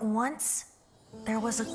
Once, there was a...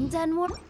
I'm done work.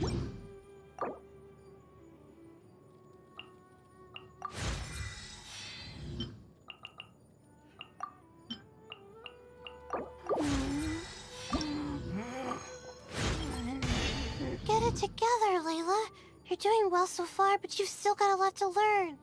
Get it together, Layla. You're doing well so far, but you've still got a lot to learn.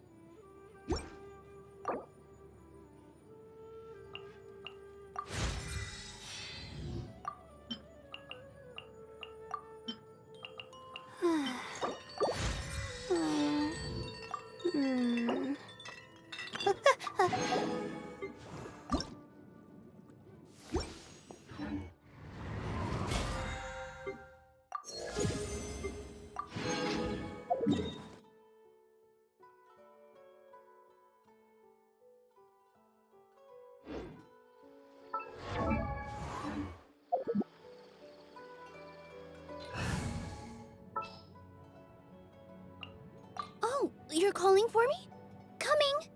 Oh, you're calling for me? Coming!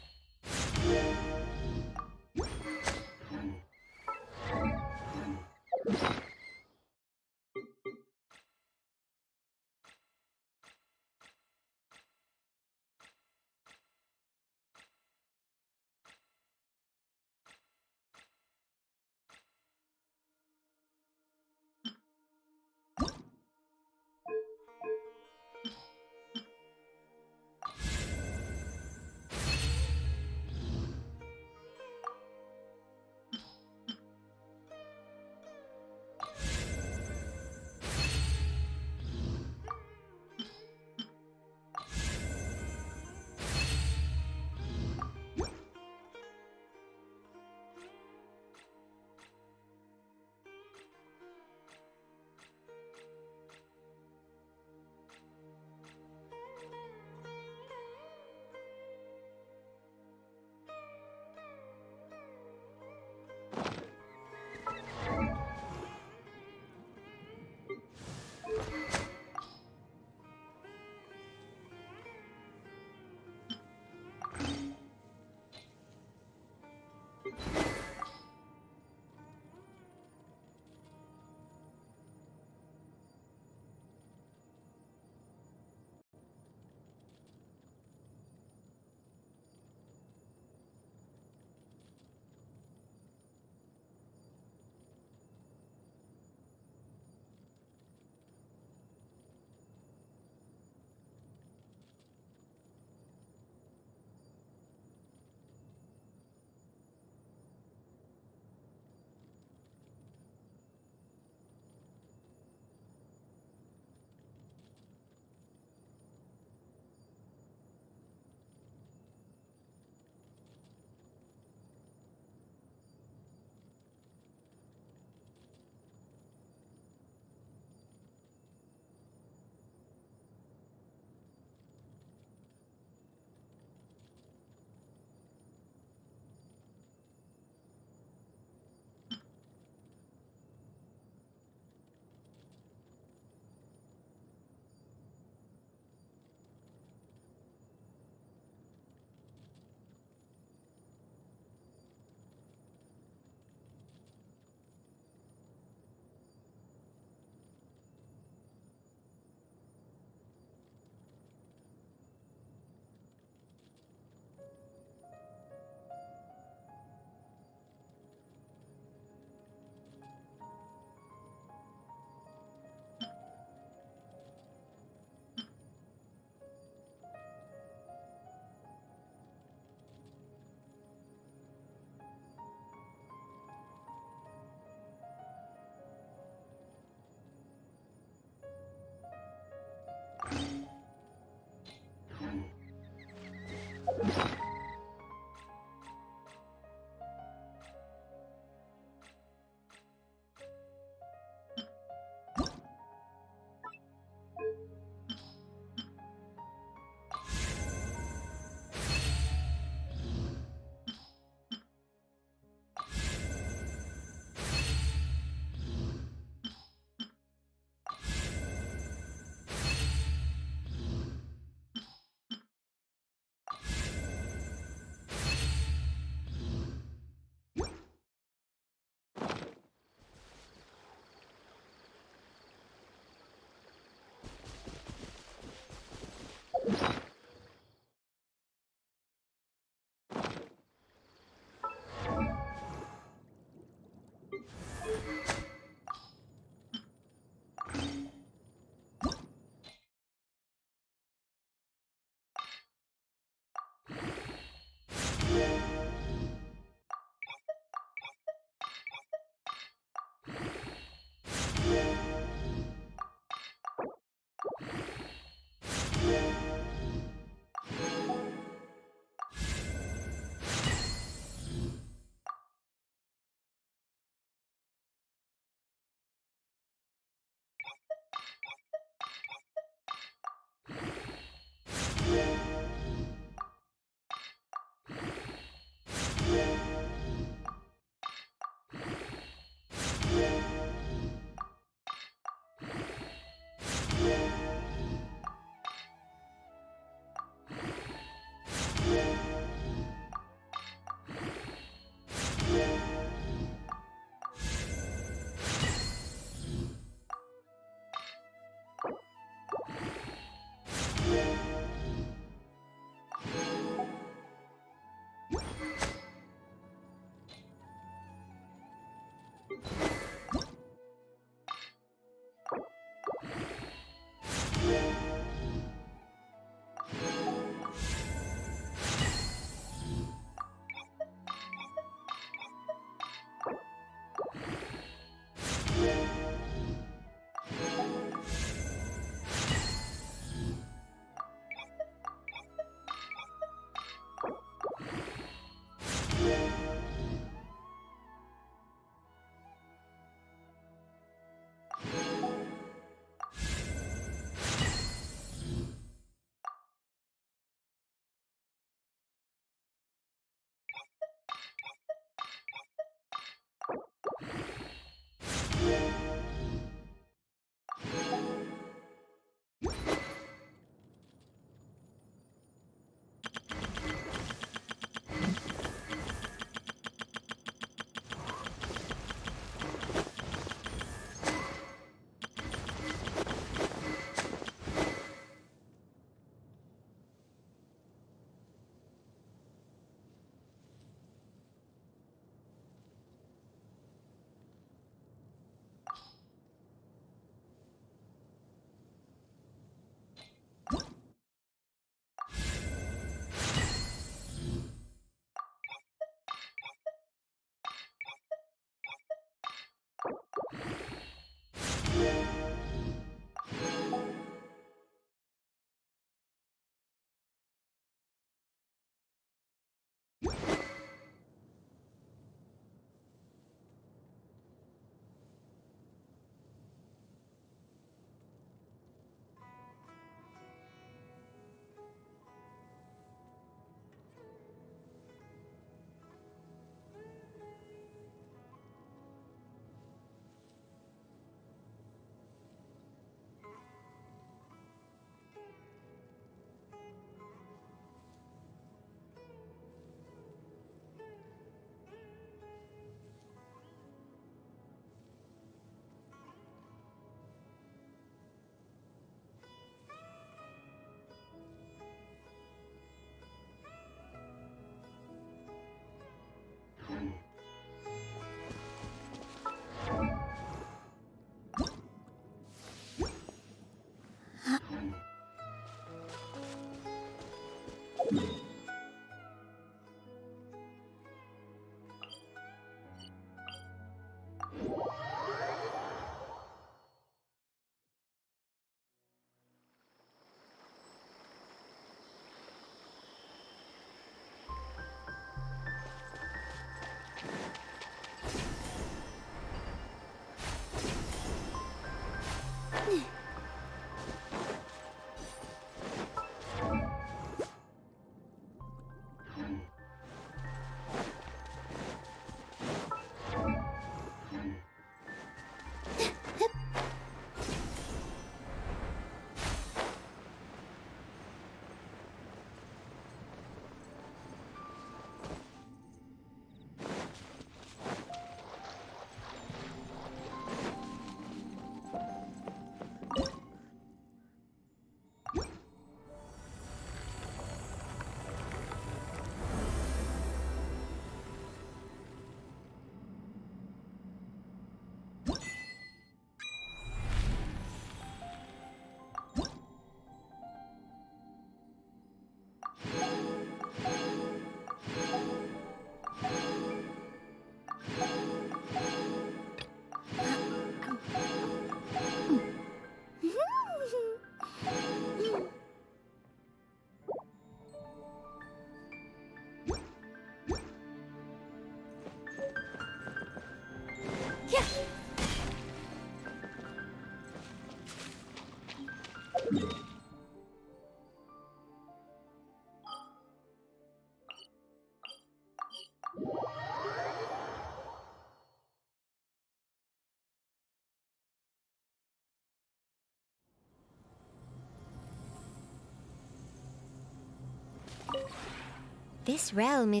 This realm is...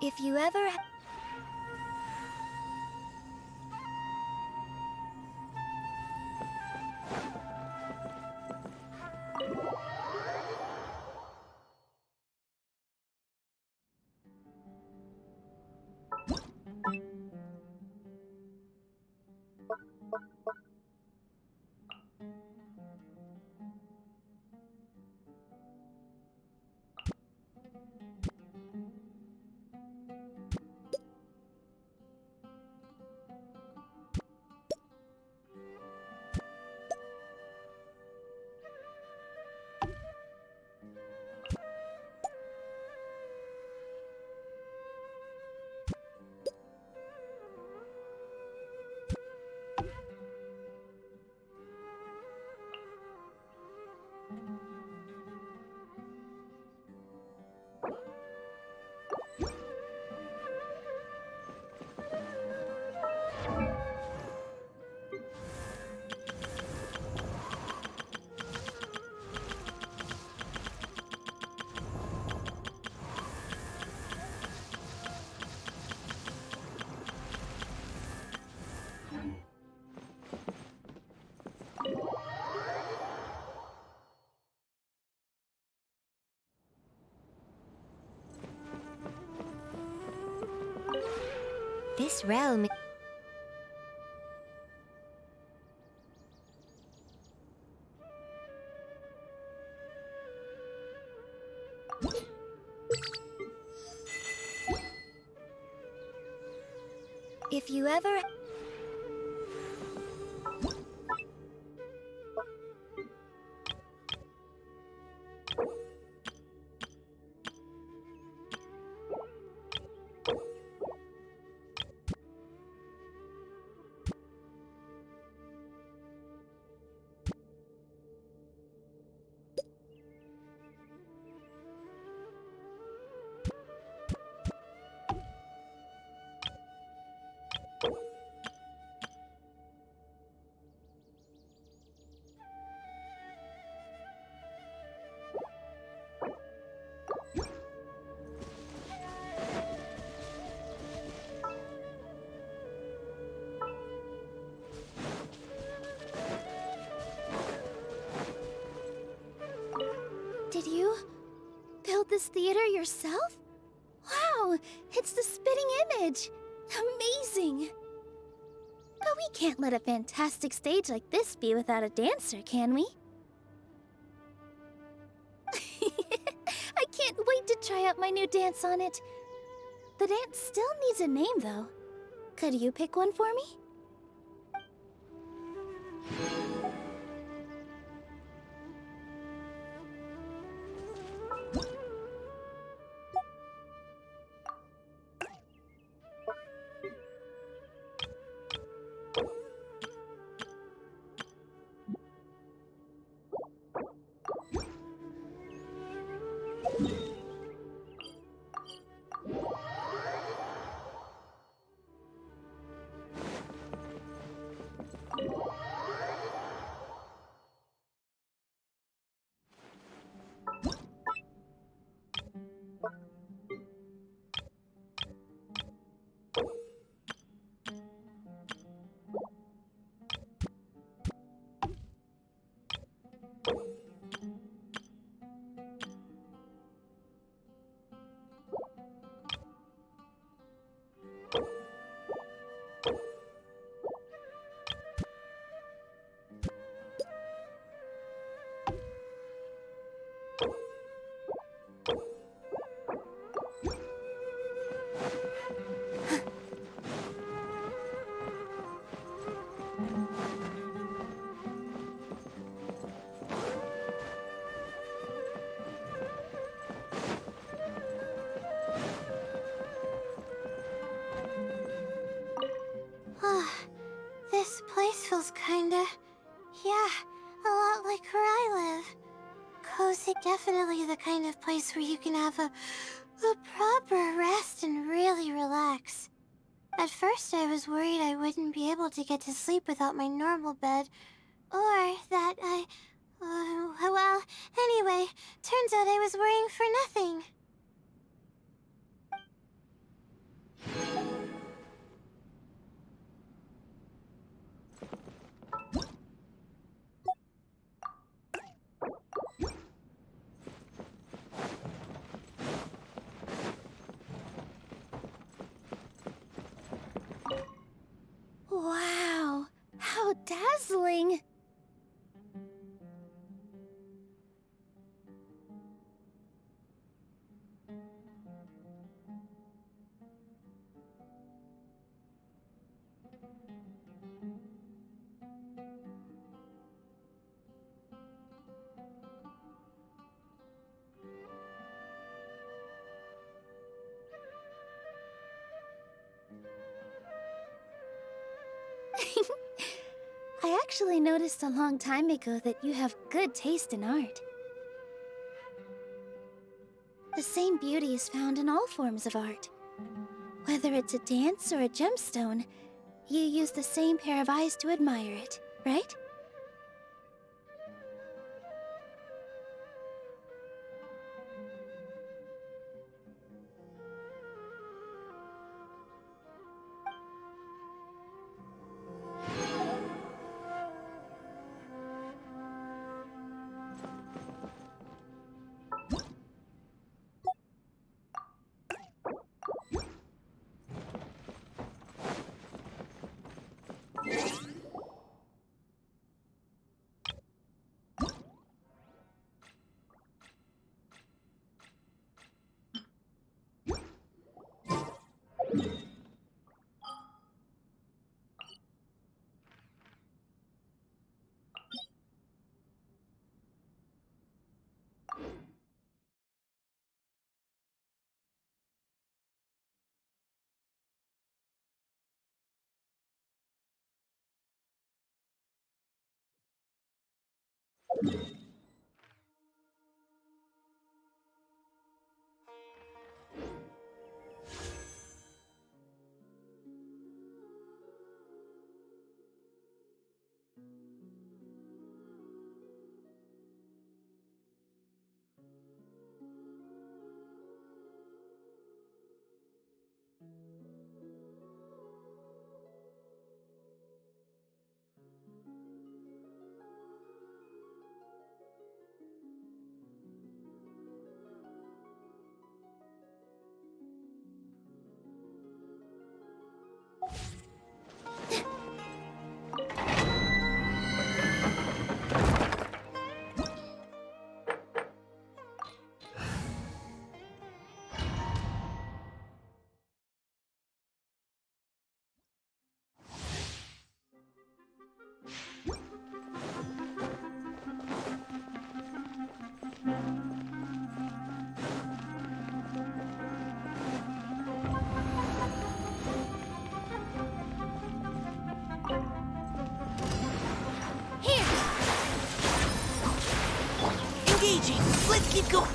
If you ever... This realm... If you ever... Did you build this theater yourself? Wow, it's the spitting image! Amazing! But we can't let a fantastic stage like this be without a dancer, can we? I can't wait to try out my new dance on it. The dance still needs a name, though. Could you pick one for me? This place feels kinda... yeah, a lot like where I live. Cozy, definitely the kind of place where you can have a proper rest and really relax. At first I was worried I wouldn't be able to get to sleep without my normal bed, or that I... well, anyway, turns out I was worrying for nothing. Wow, how dazzling! I actually noticed a long time ago that you have good taste in art. The same beauty is found in all forms of art. Whether it's a dance or a gemstone, you use the same pair of eyes to admire it, right? Engaging! Let's keep going!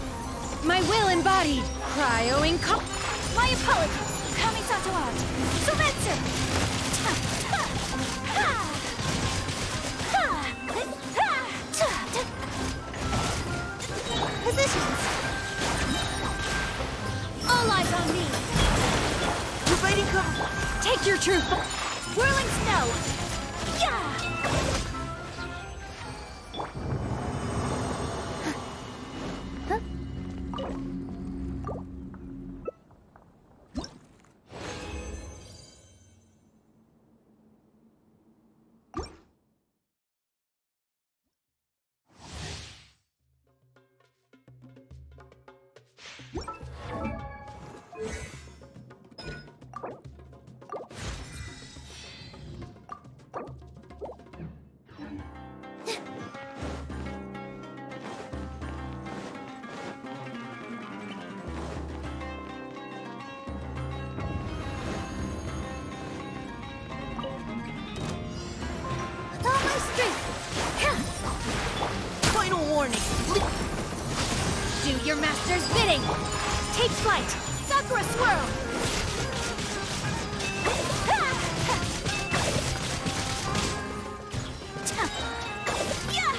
My will embodied! Cryoing My apologies! Kamisato out! Sumetsu! Positions! All eyes on me! Providing cover! Take your true Whirling snow! Yeah! Final warning! Do your master's bidding! Take flight! Sakura swirl! Yeah!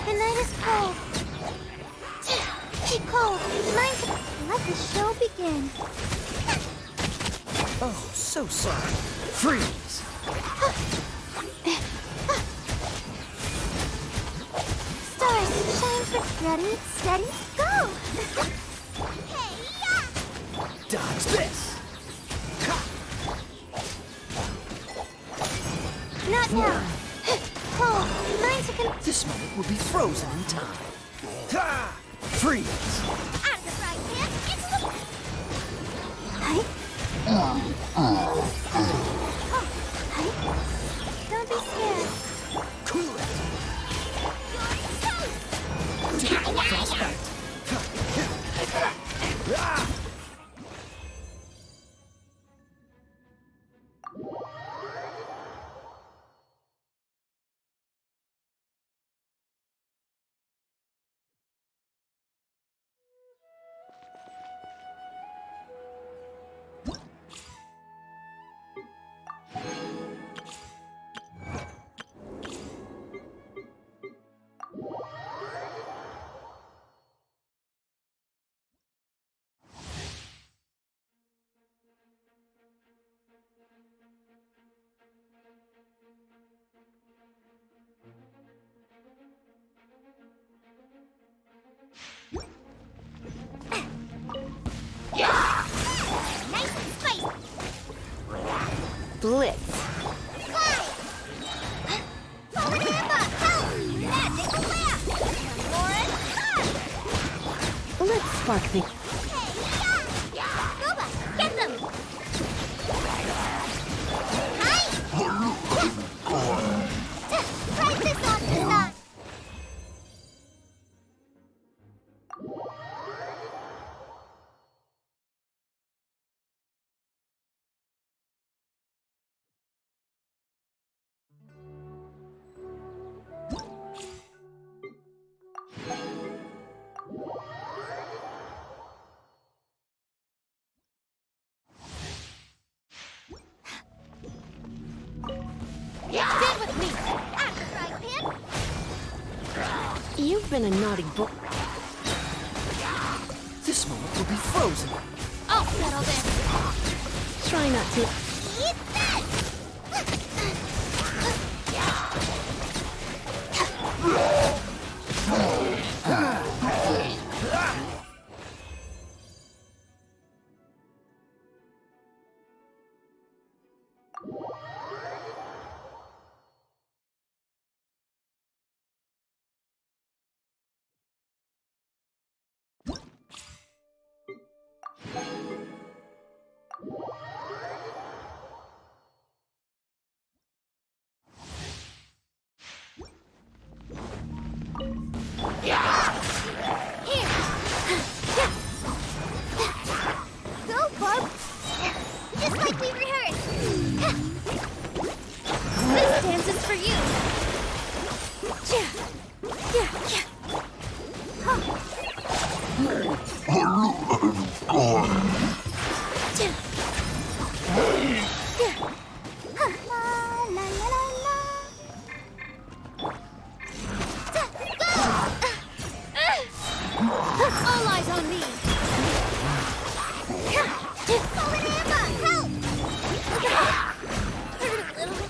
The night is cold. Keep cold. Let the show begin. Oh, so sorry. Freeze! Stars, shine for... Ready, steady, go! Dodge this! Not now. Cold. Mine's a con... This moment will be frozen in time. Ha! Freeze! Out of the frying pan, into the... Hi. Don't be scared. Cool it! Frostbite! Ah! Nice and spicy. Blitz. Let's spark things. Scuba, get them! Try this on this side. Stay with me. Out the frying pan. You've been a naughty boy. This moment will be frozen. I'll settle this. Try not to. Eat this! Go, Barb! Just like we rehearsed! This dance is for you! All eyes on me! Fallen Emma, help! Hurt a little.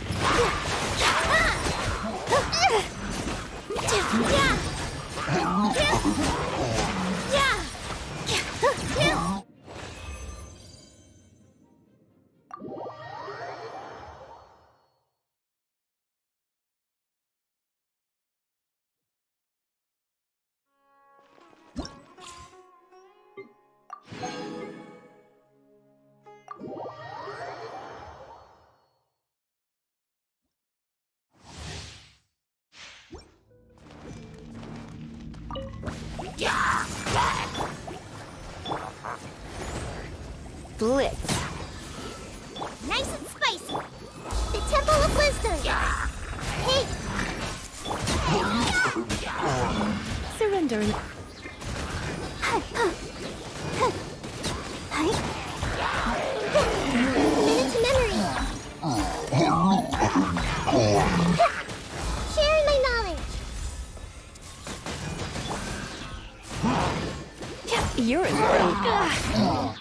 Blitz. Nice and spicy. The Temple of Wisdom. Hey, Surrendering. minute to memory. Sharing my knowledge. You're in pain.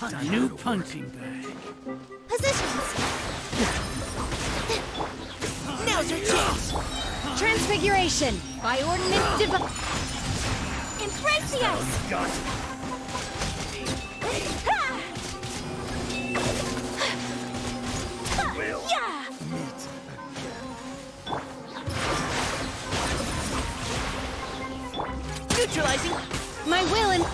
A new punching bag. Positions. Now's your chance! Transfiguration! By ordinance divine! Embrace the ice. Yeah! Neutralizing! My will and...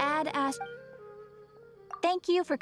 Add as. Thank you for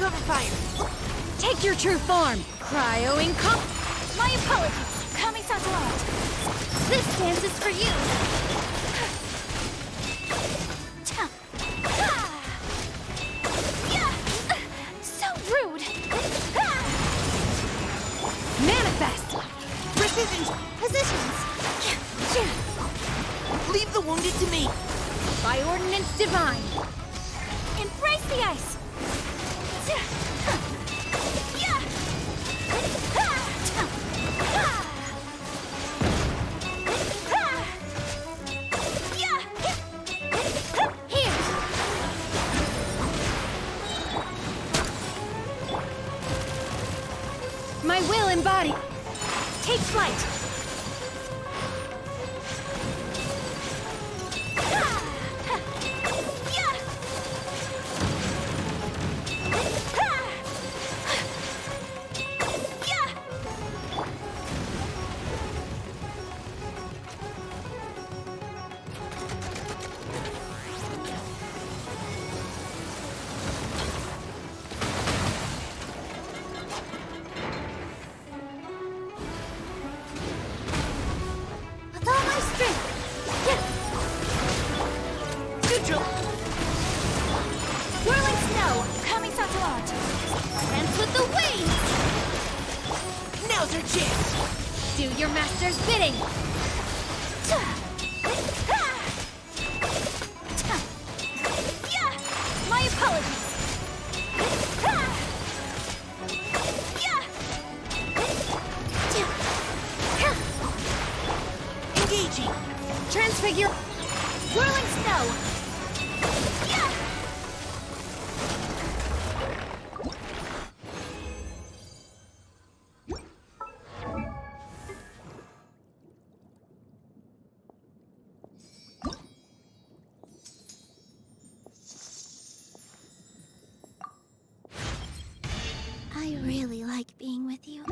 over fire. Take your true form. Cryo incom. My apologies. Coming Satellite. This dance is for you. So rude. Manifest. Precision. Positions. Leave the wounded to me. By ordinance divine. Embrace the ice. Here. My will embodied. Take flight. With all my strength. Neutral. Whirling snow. Coming Satellite. Dance with the waves. Now's our chance. Do your master's bidding. My apologies. Engaging. Transfigure. Whirling snow. I really like being with you.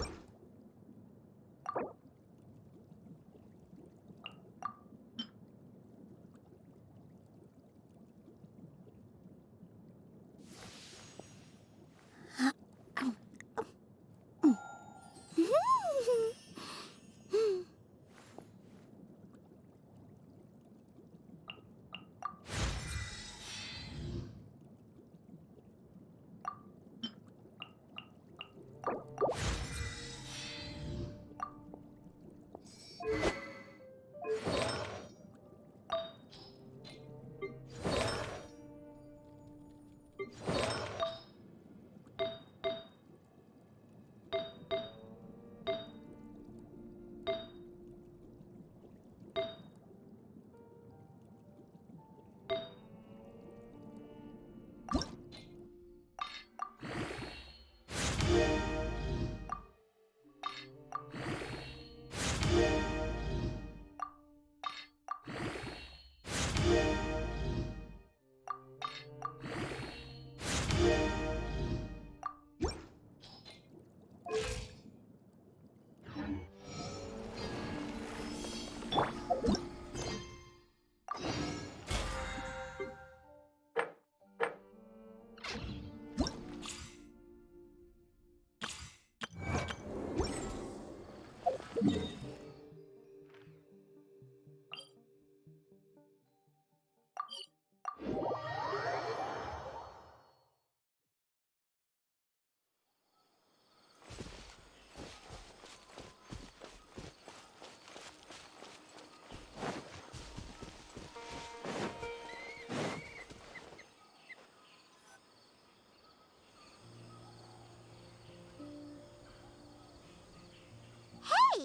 Hey,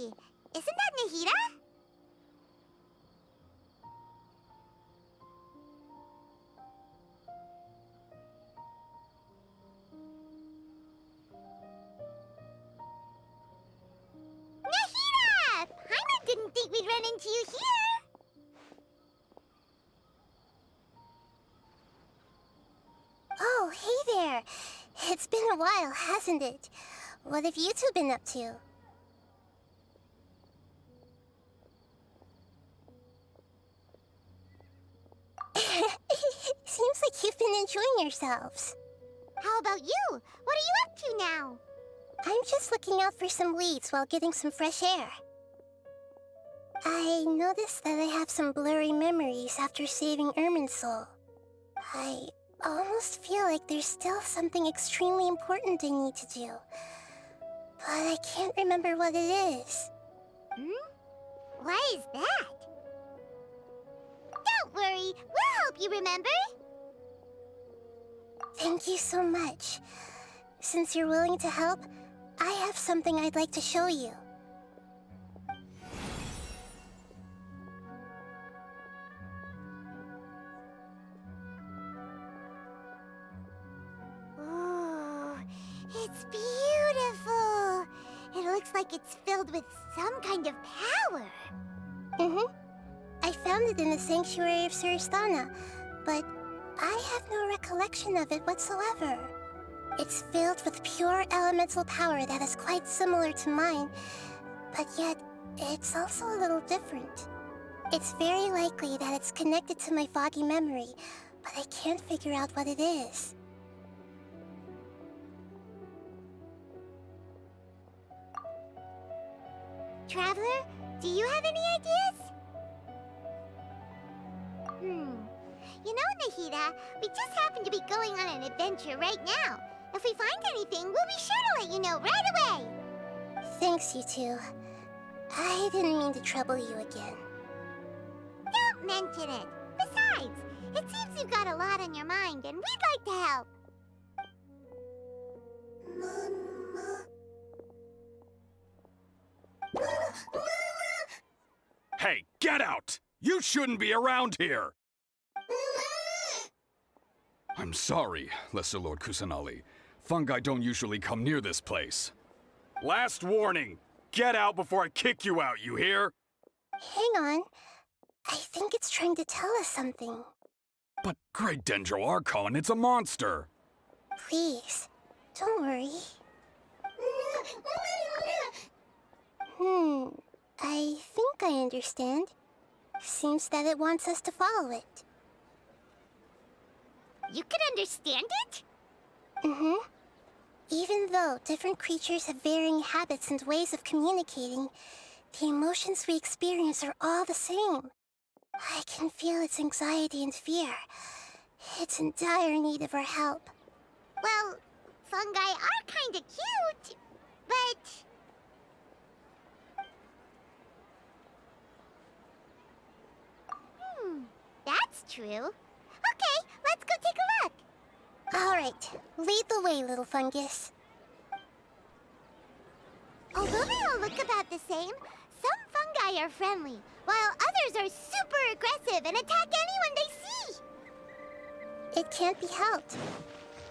isn't that Nahida? Nahida! Paimon didn't think we'd run into you here. Oh, hey there. It's been a while, hasn't it? What have you two been up to? Seems like you've been enjoying yourselves. How about you? What are you up to now? I'm just looking out for some weeds while getting some fresh air. I noticed that I have some blurry memories after saving Irminsul. I almost feel like there's still something extremely important I need to do. But I can't remember what it is. Why is that? Don't worry, we'll help you remember. Thank you so much. Since you're willing to help, I have something I'd like to show you. Ooh, it's beautiful. It looks like it's filled with some kind of power. I found it in the sanctuary of Suristana, but I have no recollection of it whatsoever. It's filled with pure elemental power that is quite similar to mine, but yet it's also a little different. It's very likely that it's connected to my foggy memory, but I can't figure out what it is. Traveler, do you have any ideas? You know, Nahida, we just happen to be going on an adventure right now. If we find anything, we'll be sure to let you know right away. Thanks, you two. I didn't mean to trouble you again. Don't mention it. Besides, it seems you've got a lot on your mind, and we'd like to help. Hey, get out! You shouldn't be around here! I'm sorry, Lesser Lord Kusanali. Fungi don't usually come near this place. Last warning! Get out before I kick you out, you hear? Hang on. I think it's trying to tell us something. But Great Dendro Archon, it's a monster! Please, don't worry. I think I understand. Seems that it wants us to follow it. You can understand it? Even though different creatures have varying habits and ways of communicating, the emotions we experience are all the same. I can feel its anxiety and fear. It's in dire need of our help. Well, fungi are kinda cute, but... That's true. Okay, let's go take a look. All right, lead the way, little fungus. Although they all look about the same, some fungi are friendly, while others are super aggressive and attack anyone they see. It can't be helped.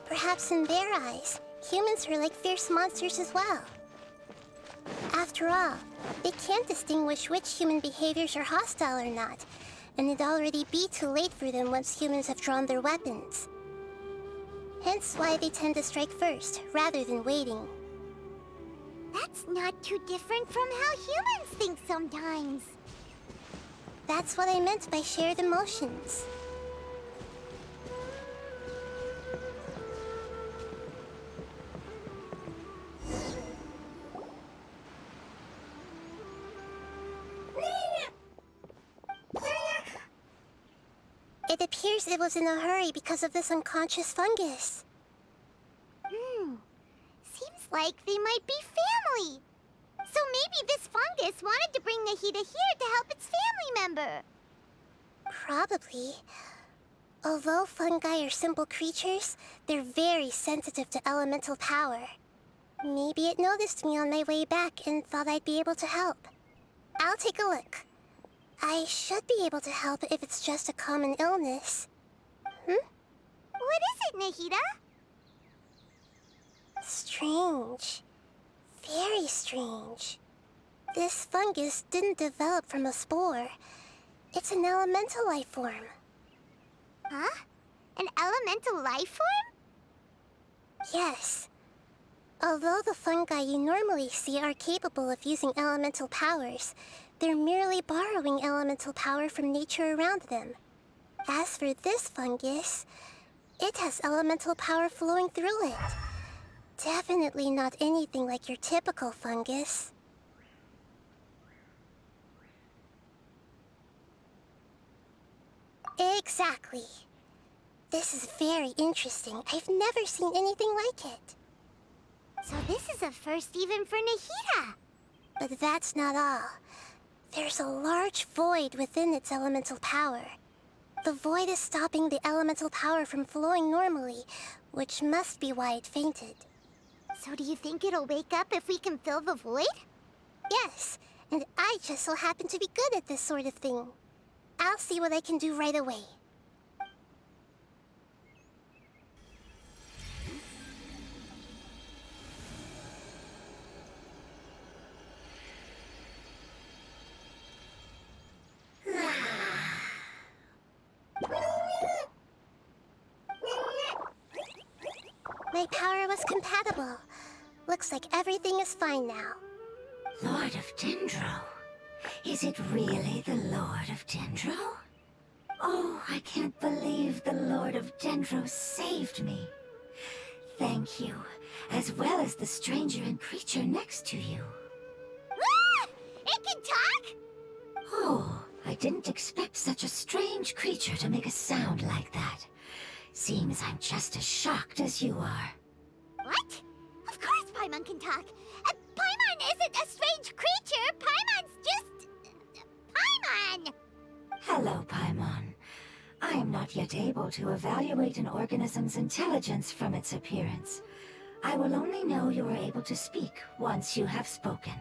Perhaps in their eyes, humans are like fierce monsters as well. After all, they can't distinguish which human behaviors are hostile or not, and it'd already be too late for them once humans have drawn their weapons. Hence why they tend to strike first, rather than waiting. That's not too different from how humans think sometimes. That's what I meant by shared emotions. It appears it was in a hurry because of this unconscious fungus. Seems like they might be family. So maybe this fungus wanted to bring Nahida here to help its family member. Probably. Although fungi are simple creatures, they're very sensitive to elemental power. Maybe it noticed me on my way back and thought I'd be able to help. I'll take a look. I should be able to help if it's just a common illness. What is it, Nahida? Strange. Very strange. This fungus didn't develop from a spore. It's an elemental life form. Huh? An elemental life form? Yes. Although the fungi you normally see are capable of using elemental powers, they're merely borrowing elemental power from nature around them. As for this fungus, It has elemental power flowing through it. Definitely not anything like your typical fungus. Exactly. This is very interesting. I've never seen anything like it. So this is a first even for Nahida. But that's not all. There's a large void within its elemental power. The void is stopping the elemental power from flowing normally, which must be why it fainted. So do you think it'll wake up if we can fill the void? Yes, and I just so happen to be good at this sort of thing. I'll see what I can do right away. My power was compatible. Looks like everything is fine now. Lord of Dendro? Is it really the Lord of Dendro? Oh, I can't believe the Lord of Dendro saved me. Thank you, as well as the stranger and creature next to you. Ah! It can talk? Oh, I didn't expect such a strange creature to make a sound like that. Seems I'm just as shocked as you are. What? Of course Paimon can talk. Paimon isn't a strange creature. Paimon's just... Paimon! Hello, Paimon. I am not yet able to evaluate an organism's intelligence from its appearance. I will only know you are able to speak once you have spoken.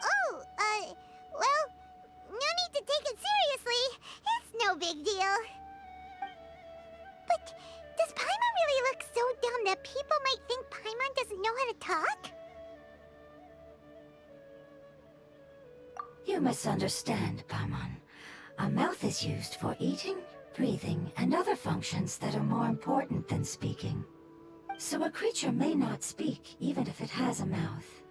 Oh, well, no need to take it seriously. It's no big deal. But does Paimon really look so dumb that people might think Paimon doesn't know how to talk? You misunderstand, Paimon. A mouth is used for eating, breathing, and other functions that are more important than speaking. So a creature may not speak, even if it has a mouth.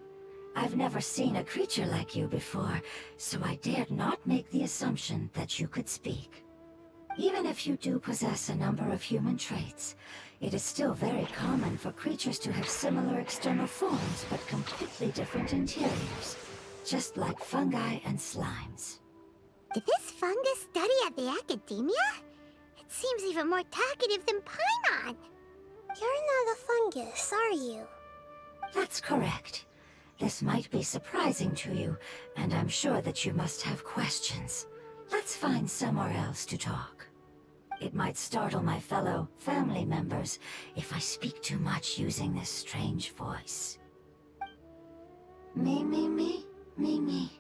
I've never seen a creature like you before, so I dared not make the assumption that you could speak. Even if you do possess a number of human traits, it is still very common for creatures to have similar external forms but completely different interiors, just like fungi and slimes. Did this fungus study at the academia? It seems even more talkative than Paimon. You're not a fungus, are you? That's correct. This might be surprising to you, and I'm sure that you must have questions. Let's find somewhere else to talk. It might startle my fellow family members if I speak too much using this strange voice. Me, me, me, me, me.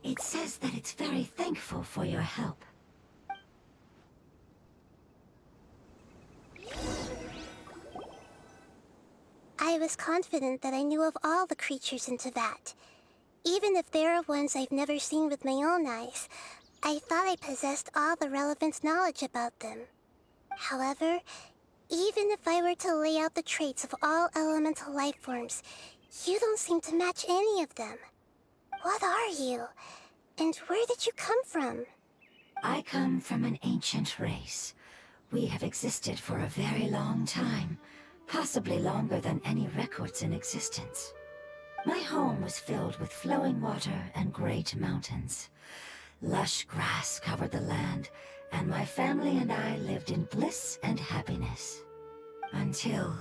It says that it's very thankful for your help. I was confident that I knew of all the creatures in Teyvat. Even if there are ones I've never seen with my own eyes, I thought I possessed all the relevant knowledge about them. However, even if I were to lay out the traits of all elemental life forms, you don't seem to match any of them. What are you? And where did you come from? I come from an ancient race. We have existed for a very long time, possibly longer than any records in existence. My home was filled with flowing water and great mountains. Lush grass covered the land, and my family and I lived in bliss and happiness. Until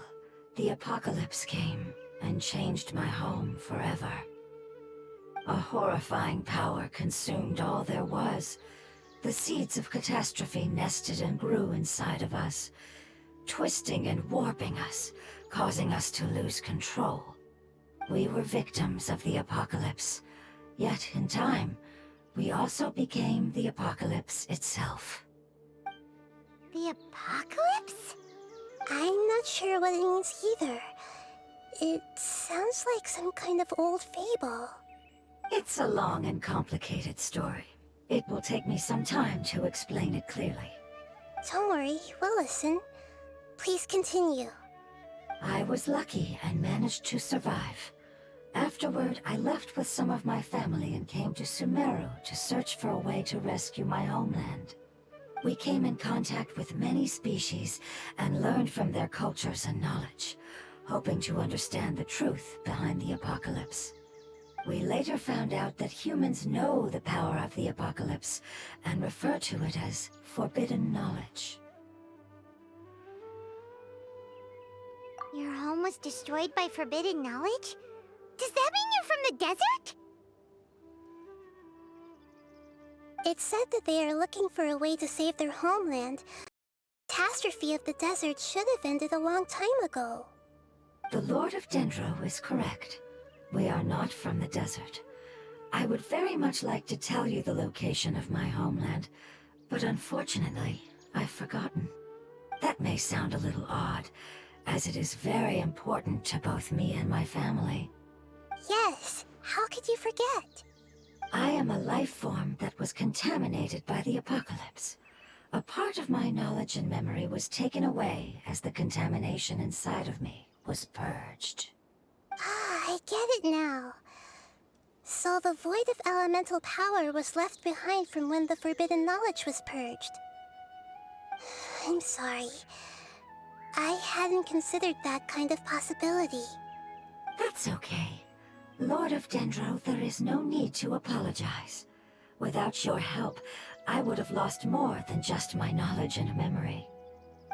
the apocalypse came and changed my home forever. A horrifying power consumed all there was. The seeds of catastrophe nested and grew inside of us, twisting and warping us, causing us to lose control. We were victims of the apocalypse, yet in time, we also became the apocalypse itself. The apocalypse? I'm not sure what it means either. It sounds like some kind of old fable. It's a long and complicated story. It will take me some time to explain it clearly. Don't worry, we'll listen. Please continue. I was lucky and managed to survive. Afterward, I left with some of my family and came to Sumeru to search for a way to rescue my homeland. We came in contact with many species and learned from their cultures and knowledge, hoping to understand the truth behind the apocalypse. We later found out that humans know the power of the apocalypse and refer to it as forbidden knowledge. Your home was destroyed by forbidden knowledge? Does that mean you're from the desert? It's said that they are looking for a way to save their homeland. The catastrophe of the desert should have ended a long time ago. The Lord of Dendro is correct. We are not from the desert. I would very much like to tell you the location of my homeland, but unfortunately, I've forgotten. That may sound a little odd, as it is very important to both me and my family. Yes, how could you forget? I am a life form that was contaminated by the apocalypse. A part of my knowledge and memory was taken away as the contamination inside of me was purged. Ah, I get it now. So the void of elemental power was left behind from when the forbidden knowledge was purged. I'm sorry. I hadn't considered that kind of possibility. That's okay. Lord of Dendro, there is no need to apologize. Without your help, I would have lost more than just my knowledge and memory.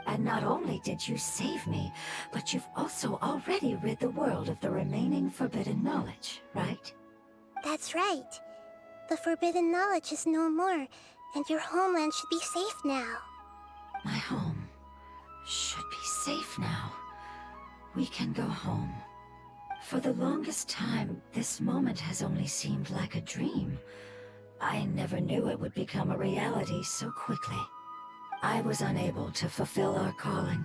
And not only did you save me, but you've also already rid the world of the remaining forbidden knowledge, right? That's right. The forbidden knowledge is no more, and your homeland should be safe now. My home should be safe now. We can go home. For the longest time, this moment has only seemed like a dream. I never knew it would become a reality so quickly. I was unable to fulfill our calling.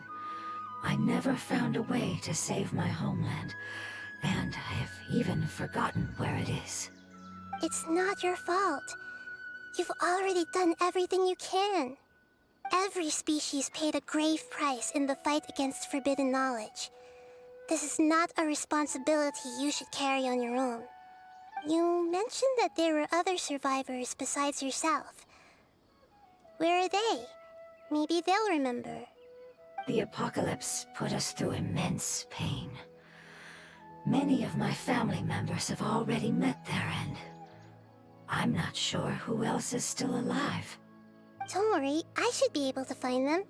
I never found a way to save my homeland, and I have even forgotten where it is. It's not your fault. You've already done everything you can. Every species paid a grave price in the fight against forbidden knowledge. This is not a responsibility you should carry on your own. You mentioned that there were other survivors besides yourself. Where are they? Maybe they'll remember. The apocalypse put us through immense pain. Many of my family members have already met their end. I'm not sure who else is still alive. Don't worry, I should be able to find them.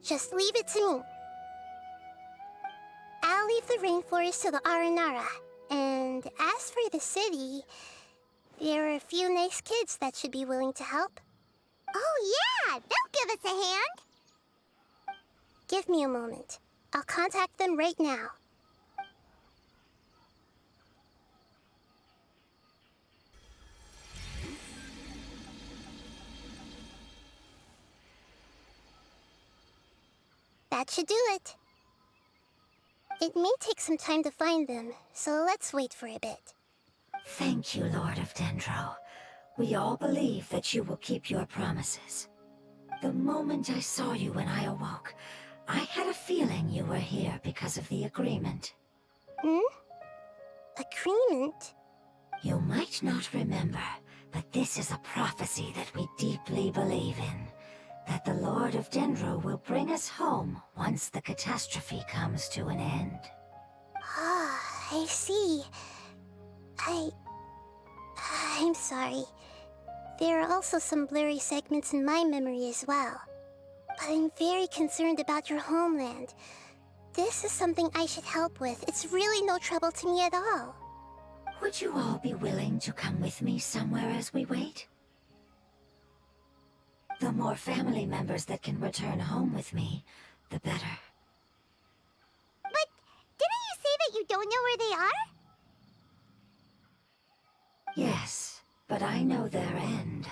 Just leave it to me. I'll leave the rainforest to the Aranara. And as for the city, there are a few nice kids that should be willing to help. Oh yeah, they'll give us a hand. Give me a moment. I'll contact them right now. That should do it. It may take some time to find them, so let's wait for a bit. Thank you, Lord of Dendro. We all believe that you will keep your promises. The moment I saw you when I awoke, I had a feeling you were here because of the agreement. Agreement? You might not remember, but this is a prophecy that we deeply believe in. That the Lord of Dendro will bring us home once the catastrophe comes to an end. Ah, I see. I'm sorry. There are also some blurry segments in my memory as well. But I'm very concerned about your homeland. This is something I should help with. It's really no trouble to me at all. Would you all be willing to come with me somewhere as we wait? The more family members that can return home with me, the better. But didn't you say that you don't know where they are? Yes, but I know their end.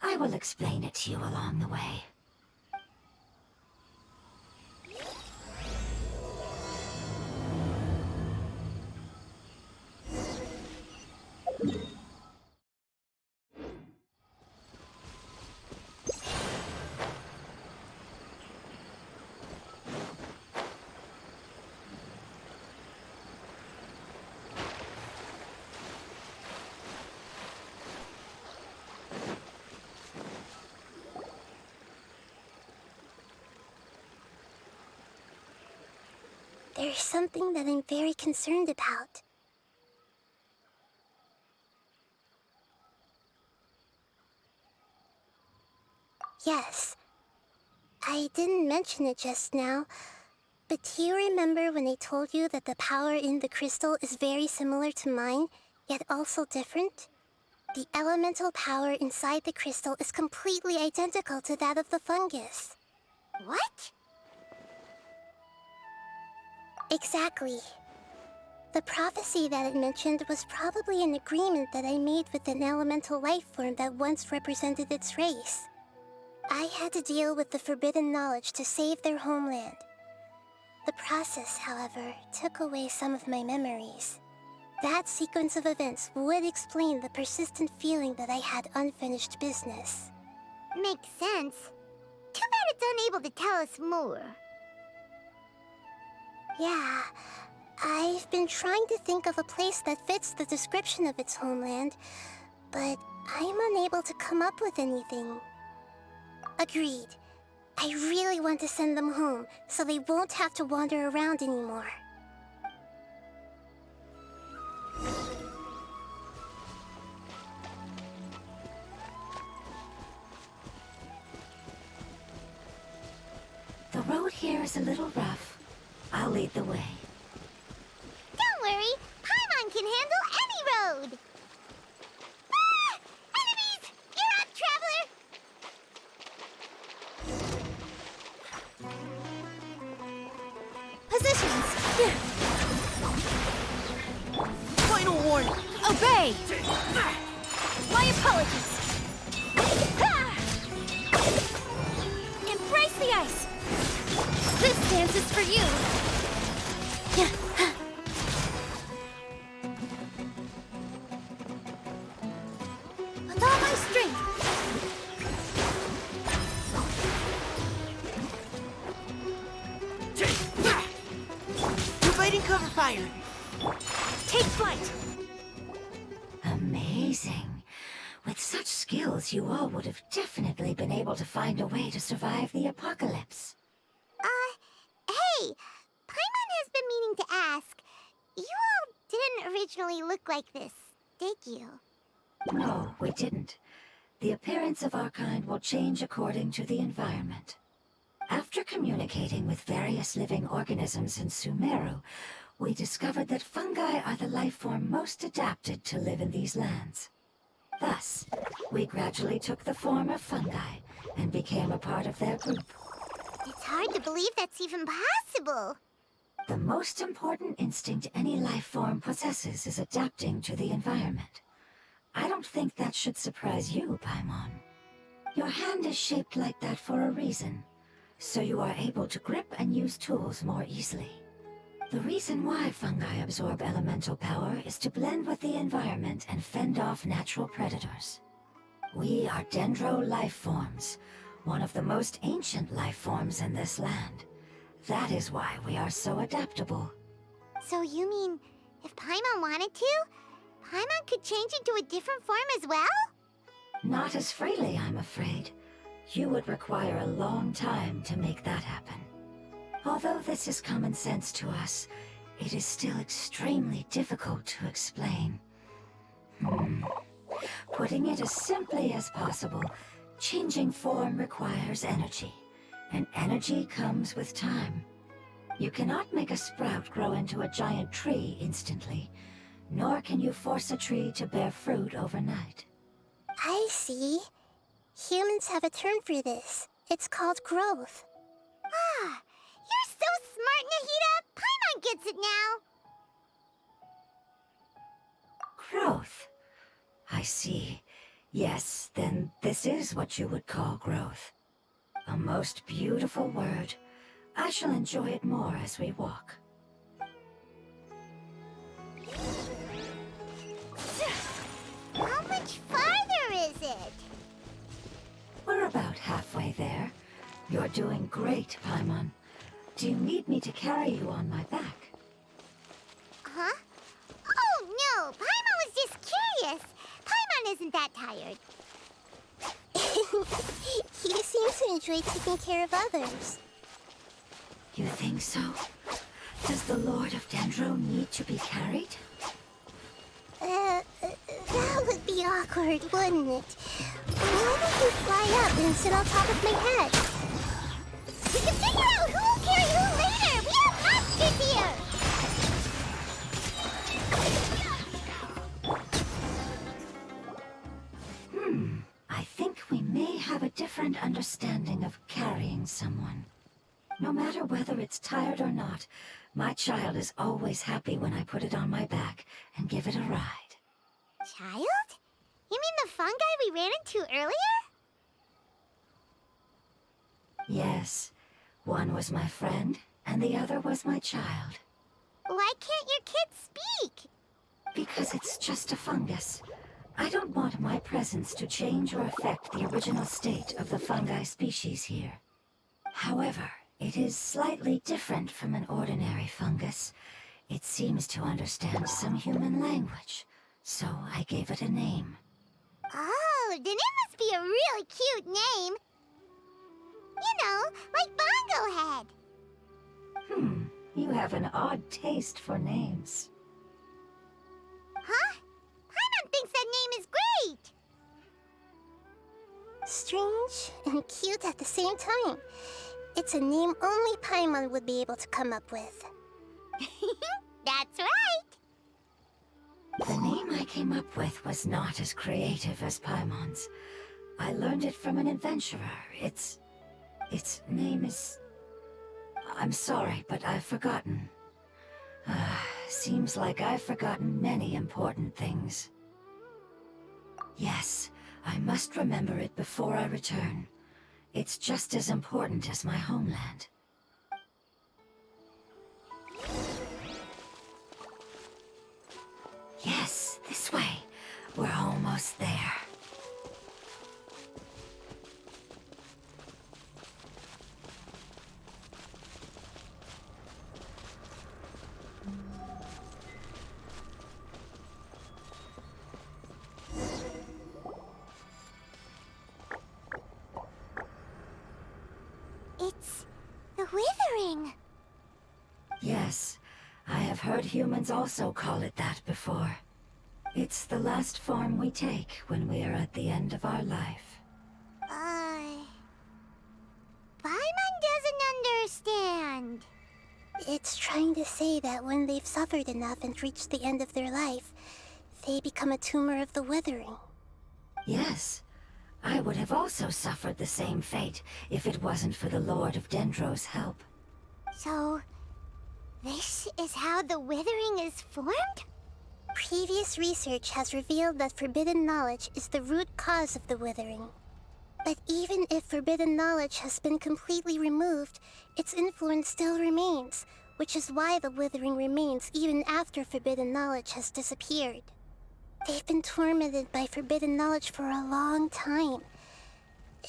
I will explain it to you along the way. There's something that I'm very concerned about. Yes. I didn't mention it just now, but do you remember when I told you that the power in the crystal is very similar to mine, yet also different? The elemental power inside the crystal is completely identical to that of the fungus. What? Exactly. The prophecy that it mentioned was probably an agreement that I made with an elemental life form that once represented its race. I had to deal with the forbidden knowledge to save their homeland. The process, however, took away some of my memories. That sequence of events would explain the persistent feeling that I had unfinished business. Makes sense. Too bad it's unable to tell us more. Yeah, I've been trying to think of a place that fits the description of its homeland, but I'm unable to come up with anything. Agreed. I really want to send them home, so they won't have to wander around anymore. The road here is a little rough. I'll lead the way. Don't worry, Paimon can handle any road! Ah! Enemies! You're up, traveler! Positions! Final warning! Obey! My apologies! Ha! Embrace the ice! This dance is for you! With all my strength! Providing cover fire! Take flight! Amazing. With such skills, you all would have definitely been able to find a way to survive the apocalypse. Hey! Paimon has been meaning to ask. You all didn't originally look like this, did you? No, we didn't. The appearance of our kind will change according to the environment. After communicating with various living organisms in Sumeru, we discovered that fungi are the life form most adapted to live in these lands. Thus, we gradually took the form of fungi and became a part of their group. It's hard to believe that's even possible. The most important instinct any life form possesses is adapting to the environment. I don't think that should surprise you, Paimon. Your hand is shaped like that for a reason, so you are able to grip and use tools more easily. The reason why fungi absorb elemental power is to blend with the environment and fend off natural predators. We are dendro life forms, one of the most ancient life forms in this land. That is why we are so adaptable. So you mean, if Paimon wanted to, Paimon could change into a different form as well? Not as freely, I'm afraid. You would require a long time to make that happen. Although this is common sense to us, it is still extremely difficult to explain. Putting it as simply as possible, changing form requires energy, and energy comes with time. You cannot make a sprout grow into a giant tree instantly, nor can you force a tree to bear fruit overnight. I see. Humans have a term for this. It's called growth. Ah, you're so smart, Nahida! Paimon gets it now! Growth. I see. Yes, then this is what you would call growth. A most beautiful word. I shall enjoy it more as we walk. How much farther is it? We're about halfway there. You're doing great, Paimon. Do you need me to carry you on my back? Huh? Oh, no! Paimon was just curious! Paimon isn't that tired. You seem to enjoy taking care of others. You think so? Does the Lord of Dendro need to be carried? That would be awkward, wouldn't it? Why don't you fly up and sit on top of my head? We can figure out who will carry who later! We have masters here! I think we may have a different understanding of carrying someone. No matter whether it's tired or not, my child is always happy when I put it on my back and give it a ride. Child? You mean the fungi we ran into earlier? Yes, one was my friend, and the other was my child. Why can't your kid speak? Because it's just a fungus. I don't want my presence to change or affect the original state of the fungi species here. However, it is slightly different from an ordinary fungus. It seems to understand some human language, so I gave it a name. Oh, then it must be a really cute name. You know, like Bongo Head. You have an odd taste for names. Huh? Paimon thinks that name is great. Strange and cute at the same time. It's a name only Paimon would be able to come up with. That's right. The name I came up with was not as creative as Paimon's. I learned it from an adventurer. Its name is... I'm sorry, but I've forgotten. Seems like I've forgotten many important things. Yes, I must remember it before I return. It's just as important as my homeland. Yes, this way. We're almost there. It's the Withering. Yes, I have heard humans also call it that before. It's the last form we take when we are at the end of our life. Paimon doesn't understand. It's trying to say that when they've suffered enough and reached the end of their life, they become a tumor of the Withering. Yes, I would have also suffered the same fate if it wasn't for the Lord of Dendro's help. So, this is how the Withering is formed? Previous research has revealed that forbidden knowledge is the root cause of the Withering. But even if forbidden knowledge has been completely removed, its influence still remains, which is why the Withering remains even after forbidden knowledge has disappeared. They've been tormented by forbidden knowledge for a long time.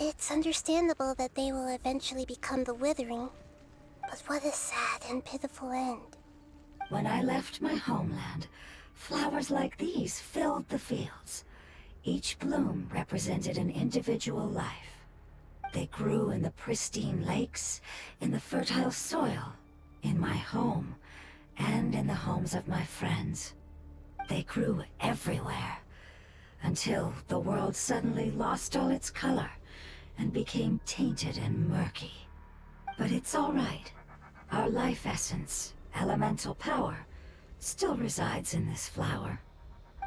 It's understandable that they will eventually become the Withering, but what a sad and pitiful end. When I left my homeland, flowers like these filled the fields. Each bloom represented an individual life. They grew in the pristine lakes, in the fertile soil, in my home, and in the homes of my friends. They grew everywhere, until the world suddenly lost all its color and became tainted and murky. But it's all right. Our life essence, elemental power, still resides in this flower.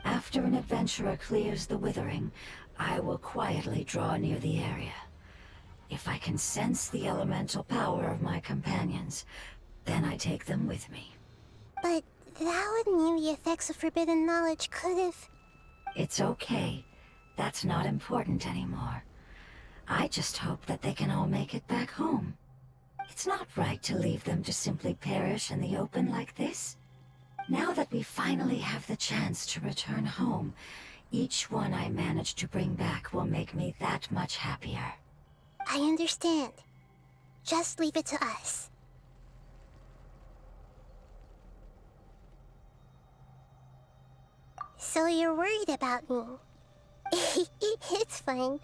After an adventurer clears the Withering, I will quietly draw near the area. If I can sense the elemental power of my companions, then I take them with me. But that would mean the effects of forbidden knowledge could have... It's okay. That's not important anymore. I just hope that they can all make it back home. It's not right to leave them to simply perish in the open like this. Now that we finally have the chance to return home, each one I manage to bring back will make me that much happier. I understand. Just leave it to us. So you're worried about me? It's fine.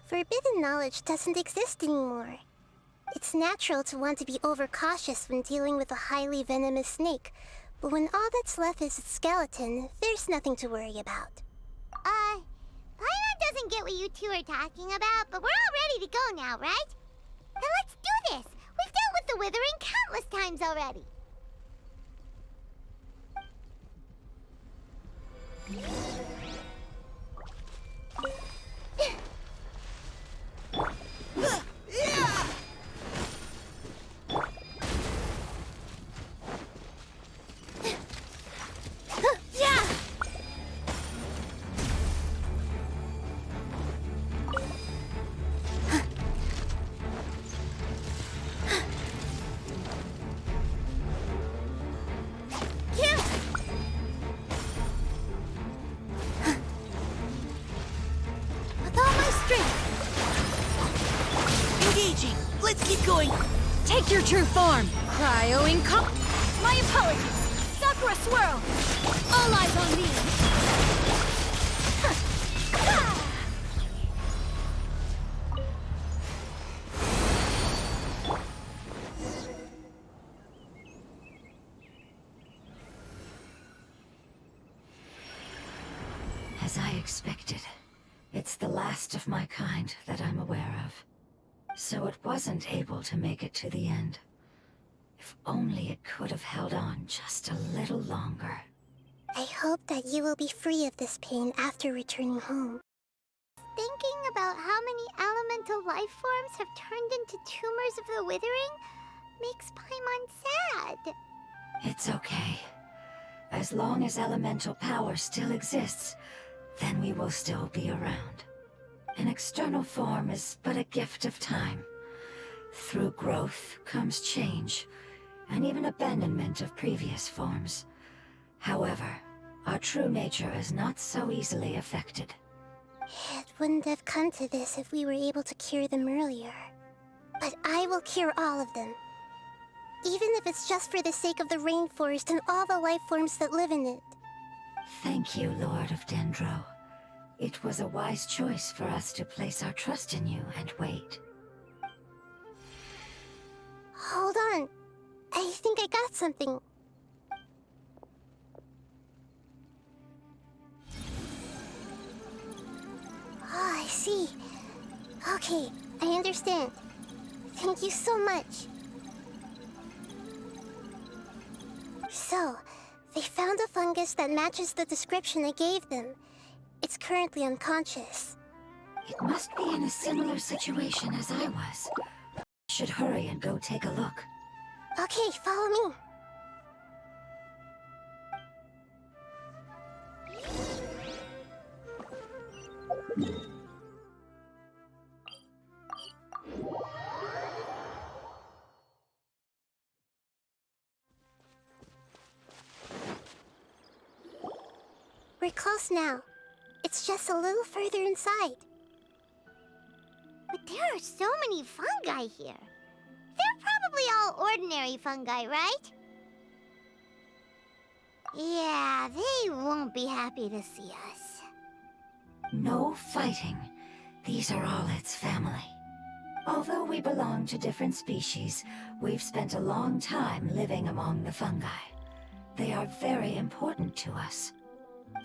Forbidden knowledge doesn't exist anymore. It's natural to want to be overcautious when dealing with a highly venomous snake, but when all that's left is its skeleton, there's nothing to worry about. Paimon doesn't get what you two are talking about, but we're all ready to go now, right? Then let's do this! We've dealt with the Withering countless times already! Take your true form! Cryo-ing My apologies! Sakura Swirl! All eyes on me! As I expected, it's the last of my kind that I'm aware of. So it wasn't able to make it to the end. If only it could have held on just a little longer. I hope that you will be free of this pain after returning home. Thinking about how many elemental life forms have turned into tumors of the Withering makes Paimon sad. It's okay. As long as elemental power still exists, then we will still be around. An external form is but a gift of time. Through growth comes change, and even abandonment of previous forms. However, our true nature is not so easily affected. It wouldn't have come to this if we were able to cure them earlier. But I will cure all of them. Even if it's just for the sake of the rainforest and all the life forms that live in it. Thank you, Lord of Dendro. It was a wise choice for us to place our trust in you and wait. Hold on. I think I got something. Oh, I see. Okay, I understand. Thank you so much. So, they found a fungus that matches the description I gave them. It's currently unconscious. It must be in a similar situation as I was. I should hurry and go take a look. Okay, follow me. We're close now. It's just a little further inside. But there are so many fungi here. They're probably all ordinary fungi, right? Yeah, they won't be happy to see us. No fighting. These are all its family. Although we belong to different species, we've spent a long time living among the fungi. They are very important to us.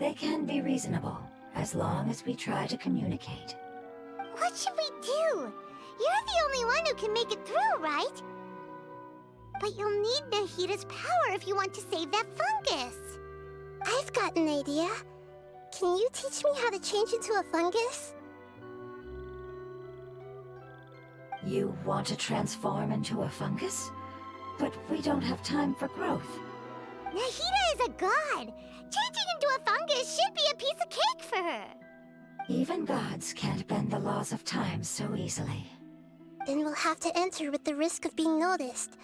They can be reasonable, as long as we try to communicate. What should we do? You're the only one who can make it through, right? But you'll need Nahida's power if you want to save that fungus. I've got an idea. Can you teach me how to change into a fungus? You want to transform into a fungus? But we don't have time for growth. Nahida is a god. Changing into a fungus should be a piece of cake for her. Even gods can't bend the laws of time so easily. Then we'll have to enter with the risk of being noticed.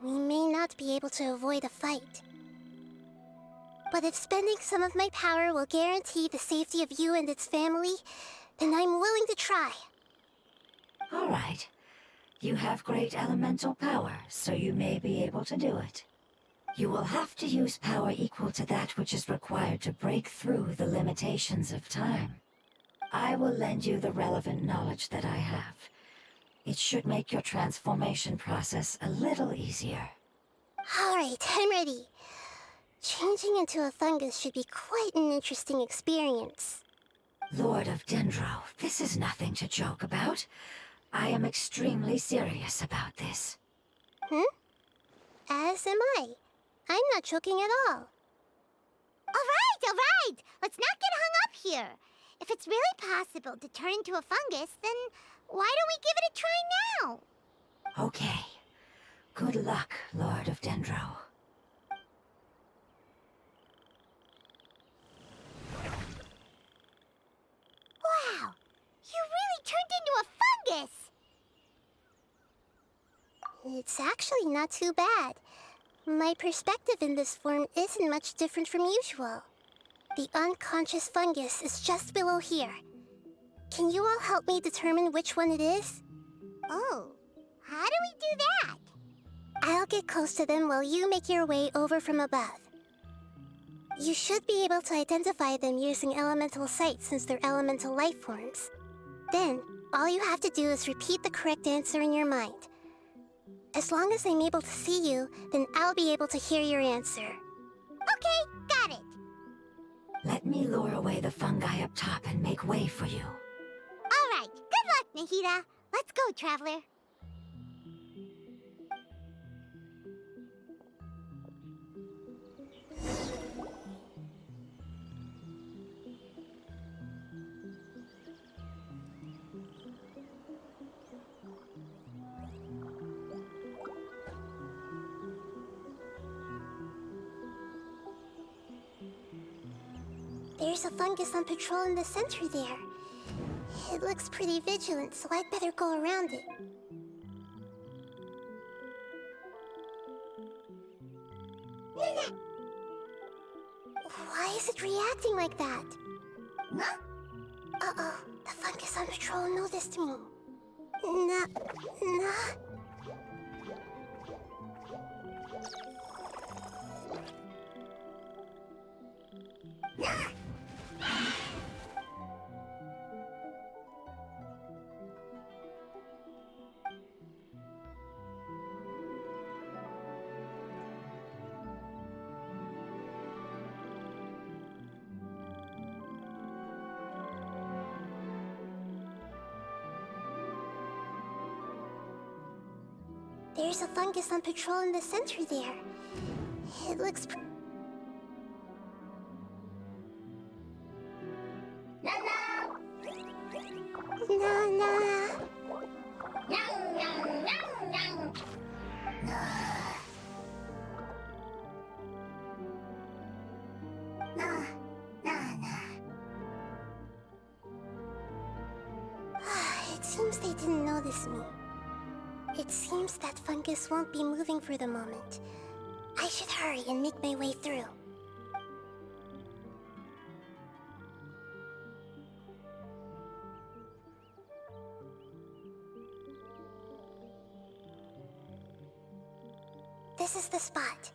We may not be able to avoid a fight. But if spending some of my power will guarantee the safety of you and its family, then I'm willing to try. All right. You have great elemental power, so you may be able to do it. You will have to use power equal to that which is required to break through the limitations of time. I will lend you the relevant knowledge that I have. It should make your transformation process a little easier. Alright, I'm ready. Changing into a fungus should be quite an interesting experience. Lord of Dendro, this is nothing to joke about. I am extremely serious about this. As am I. I'm not joking at all. Alright! Let's not get hung up here. If it's really possible to turn into a fungus, then why don't we give it a try now? Okay. Good luck, Lord of Dendro. Wow! You really turned into a fungus! It's actually not too bad. My perspective in this form isn't much different from usual. The unconscious fungus is just below here. Can you all help me determine which one it is? Oh, how do we do that? I'll get close to them while you make your way over from above. You should be able to identify them using elemental sight since they're elemental life forms. Then, all you have to do is repeat the correct answer in your mind. As long as I'm able to see you, then I'll be able to hear your answer. Okay, got it. Let me lure away the fungi up top and make way for you. Alright, good luck, Nahida. Let's go, Traveler. There's a fungus on patrol in the center there. It looks pretty vigilant, so I'd better go around it. Why is it reacting like that? Uh-oh, the fungus on patrol noticed me. Nah. There's a fungus on patrol in the center there. It looks Nah. It seems they didn't notice me. It seems that fungus won't be moving for the moment. I should hurry and make my way through. This is the spot.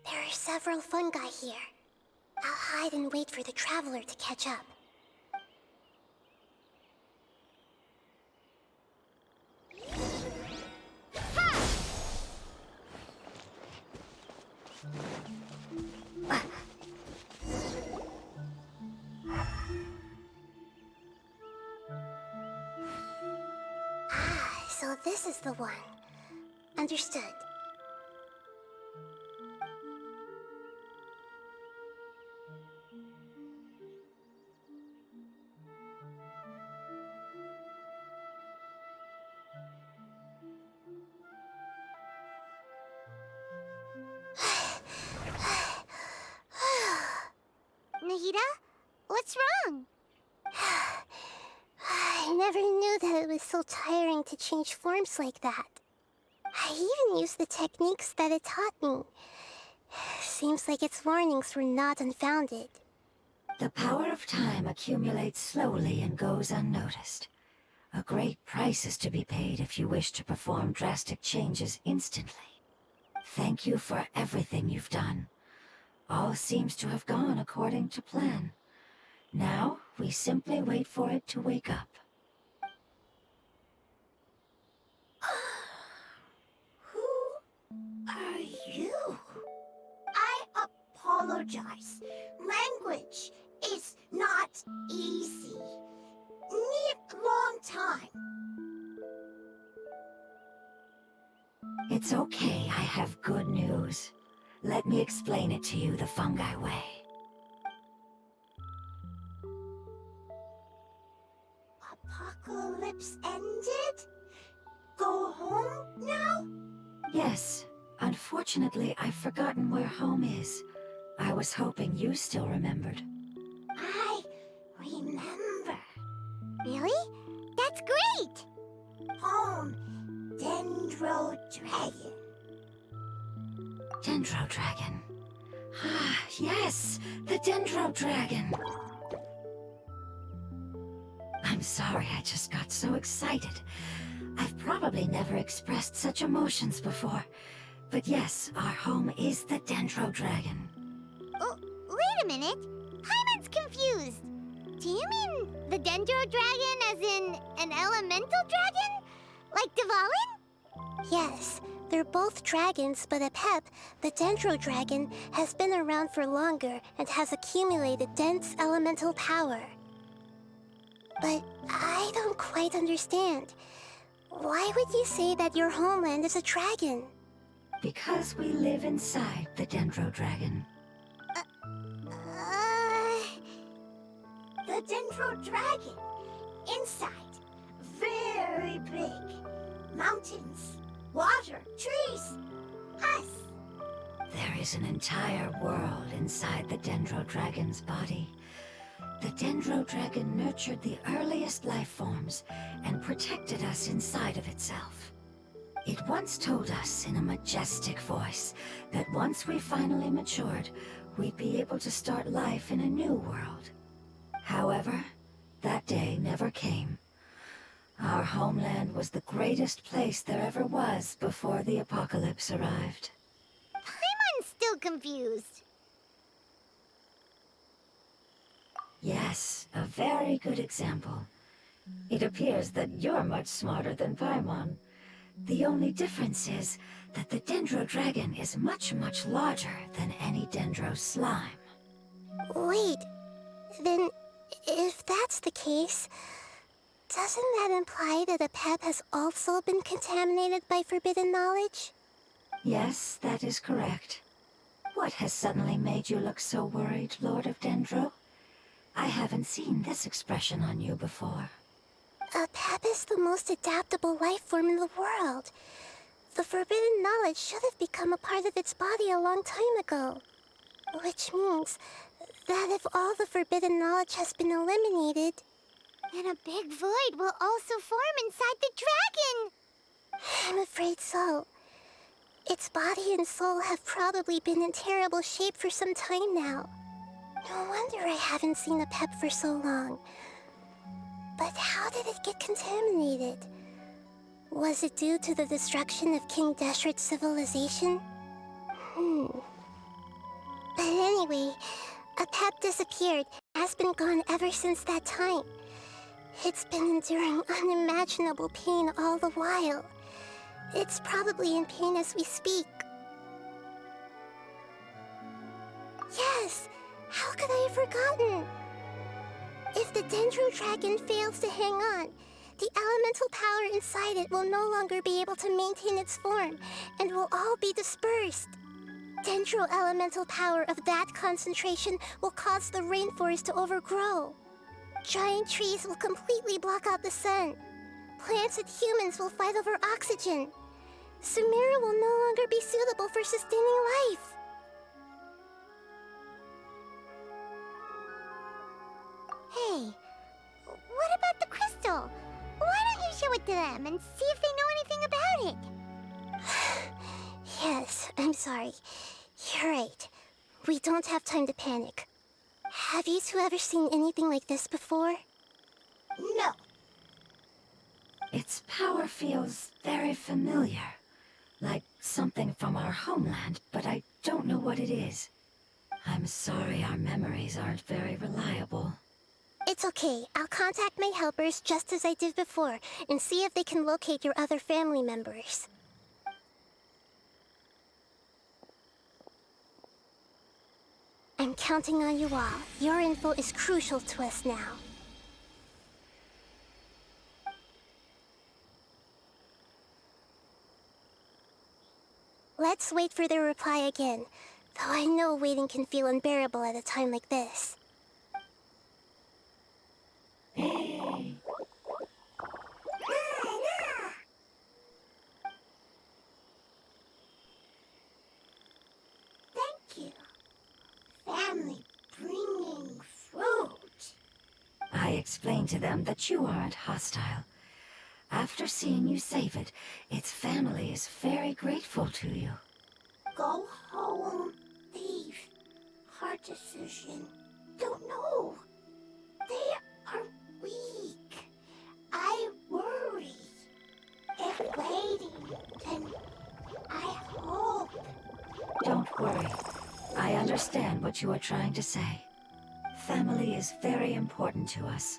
There are several fungi here. I'll hide and wait for the traveler to catch up. So this is the one. Understood. Nahida? What's wrong? I never knew that it was so tiring to change forms like that. I even used the techniques that it taught me. Seems like its warnings were not unfounded. The power of time accumulates slowly and goes unnoticed. A great price is to be paid if you wish to perform drastic changes instantly. Thank you for everything you've done. All seems to have gone according to plan. Now, we simply wait for it to wake up. apologize. Language is not easy. Need long time. It's okay, I have good news. Let me explain it to you the fungi way. Apocalypse ended? Go home now? Yes. Unfortunately, I've forgotten where home is. I was hoping you still remembered. I remember. Really? That's great! Home, Dendro Dragon. Dendro Dragon. Ah, yes! The Dendro Dragon! I'm sorry, I just got so excited. I've probably never expressed such emotions before. But yes, our home is the Dendro Dragon. Oh, wait a minute. Paimon's confused. Do you mean the Dendro Dragon as in an elemental dragon? Like Dvalin? Yes, they're both dragons, but Apep, the Dendro Dragon, has been around for longer and has accumulated dense elemental power. But I don't quite understand. Why would you say that your homeland is a dragon? Because we live inside the Dendro Dragon. The Dendro Dragon. Inside. Very big. Mountains, water, trees, us. There is an entire world inside the Dendro Dragon's body. The Dendro Dragon nurtured the earliest life forms and protected us inside of itself. It once told us in a majestic voice that once we finally matured, we'd be able to start life in a new world. However, that day never came. Our homeland was the greatest place there ever was before the apocalypse arrived. Paimon's still confused. Yes, a very good example. It appears that you're much smarter than Paimon. The only difference is that the Dendro Dragon is much, much larger than any Dendro slime. Wait, then if that's the case, doesn't that imply that Apep has also been contaminated by forbidden knowledge? Yes, that is correct. What has suddenly made you look so worried, Lord of Dendro? I haven't seen this expression on you before. Apep is the most adaptable life form in the world. The forbidden knowledge should have become a part of its body a long time ago. Which means that if all the forbidden knowledge has been eliminated, then a big void will also form inside the dragon! I'm afraid so. Its body and soul have probably been in terrible shape for some time now. No wonder I haven't seen Apep for so long. But how did it get contaminated? Was it due to the destruction of King Deshret's civilization? But anyway, Apep disappeared and has been gone ever since that time. It's been enduring unimaginable pain all the while. It's probably in pain as we speak. Yes! How could I have forgotten? If the Dendro Dragon fails to hang on, the elemental power inside it will no longer be able to maintain its form, and will all be dispersed. Dendro elemental power of that concentration will cause the rainforest to overgrow. Giant trees will completely block out the sun. Plants and humans will fight over oxygen. Sumeru will no longer be suitable for sustaining life. Hey, what about the crystal? Why don't you show it to them and see if they know anything about it? Yes, I'm sorry. You're right. We don't have time to panic. Have you two ever seen anything like this before? No. Its power feels very familiar. Like something from our homeland, but I don't know what it is. I'm sorry our memories aren't very reliable. It's okay. I'll contact my helpers just as I did before and see if they can locate your other family members. I'm counting on you all. Your info is crucial to us now. Let's wait for their reply again, though I know waiting can feel unbearable at a time like this. Thank you. Family bringing fruit. I explained to them that you aren't hostile. After seeing you save it, its family is very grateful to you. Go home, leave. Hard decision. Don't know. They are weak. I worry. If waiting, then I hope. Don't worry. I understand what you are trying to say. Family is very important to us,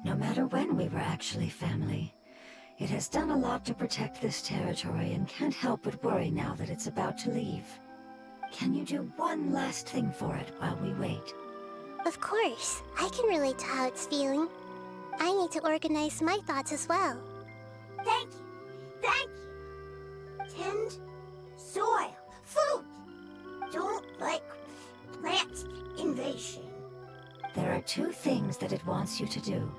no matter when we were actually family. It has done a lot to protect this territory and can't help but worry now that it's about to leave. Can you do one last thing for it while we wait? Of course, I can relate to how it's feeling. I need to organize my thoughts as well. Thank you. Thank you. Tend soil. Food. Don't like plant invasion. There are two things that it wants you to do.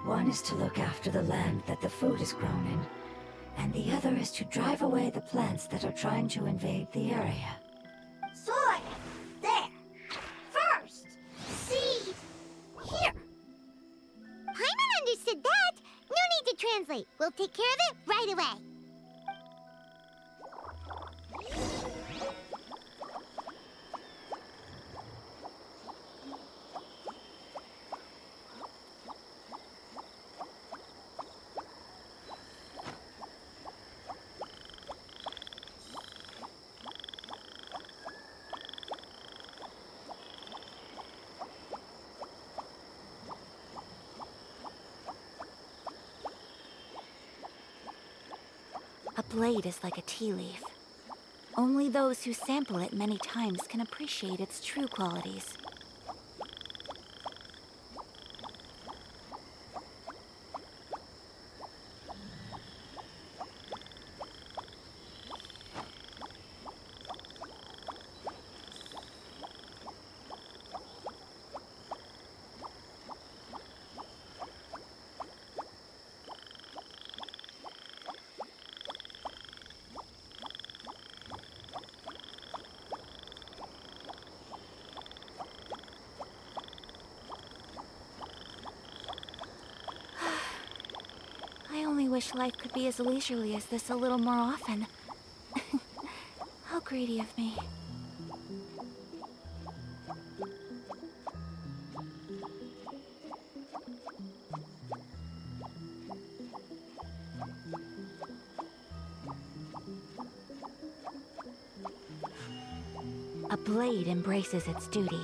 One is to look after the land that the food is grown in, and the other is to drive away the plants that are trying to invade the area. Soil! There! First! Seed! Here! Paimon understood that. No need to translate. We'll take care of it right away. A blade is like a tea leaf. Only those who sample it many times can appreciate its true qualities. I only wish life could be as leisurely as this a little more often. How greedy of me. A blade embraces its duty,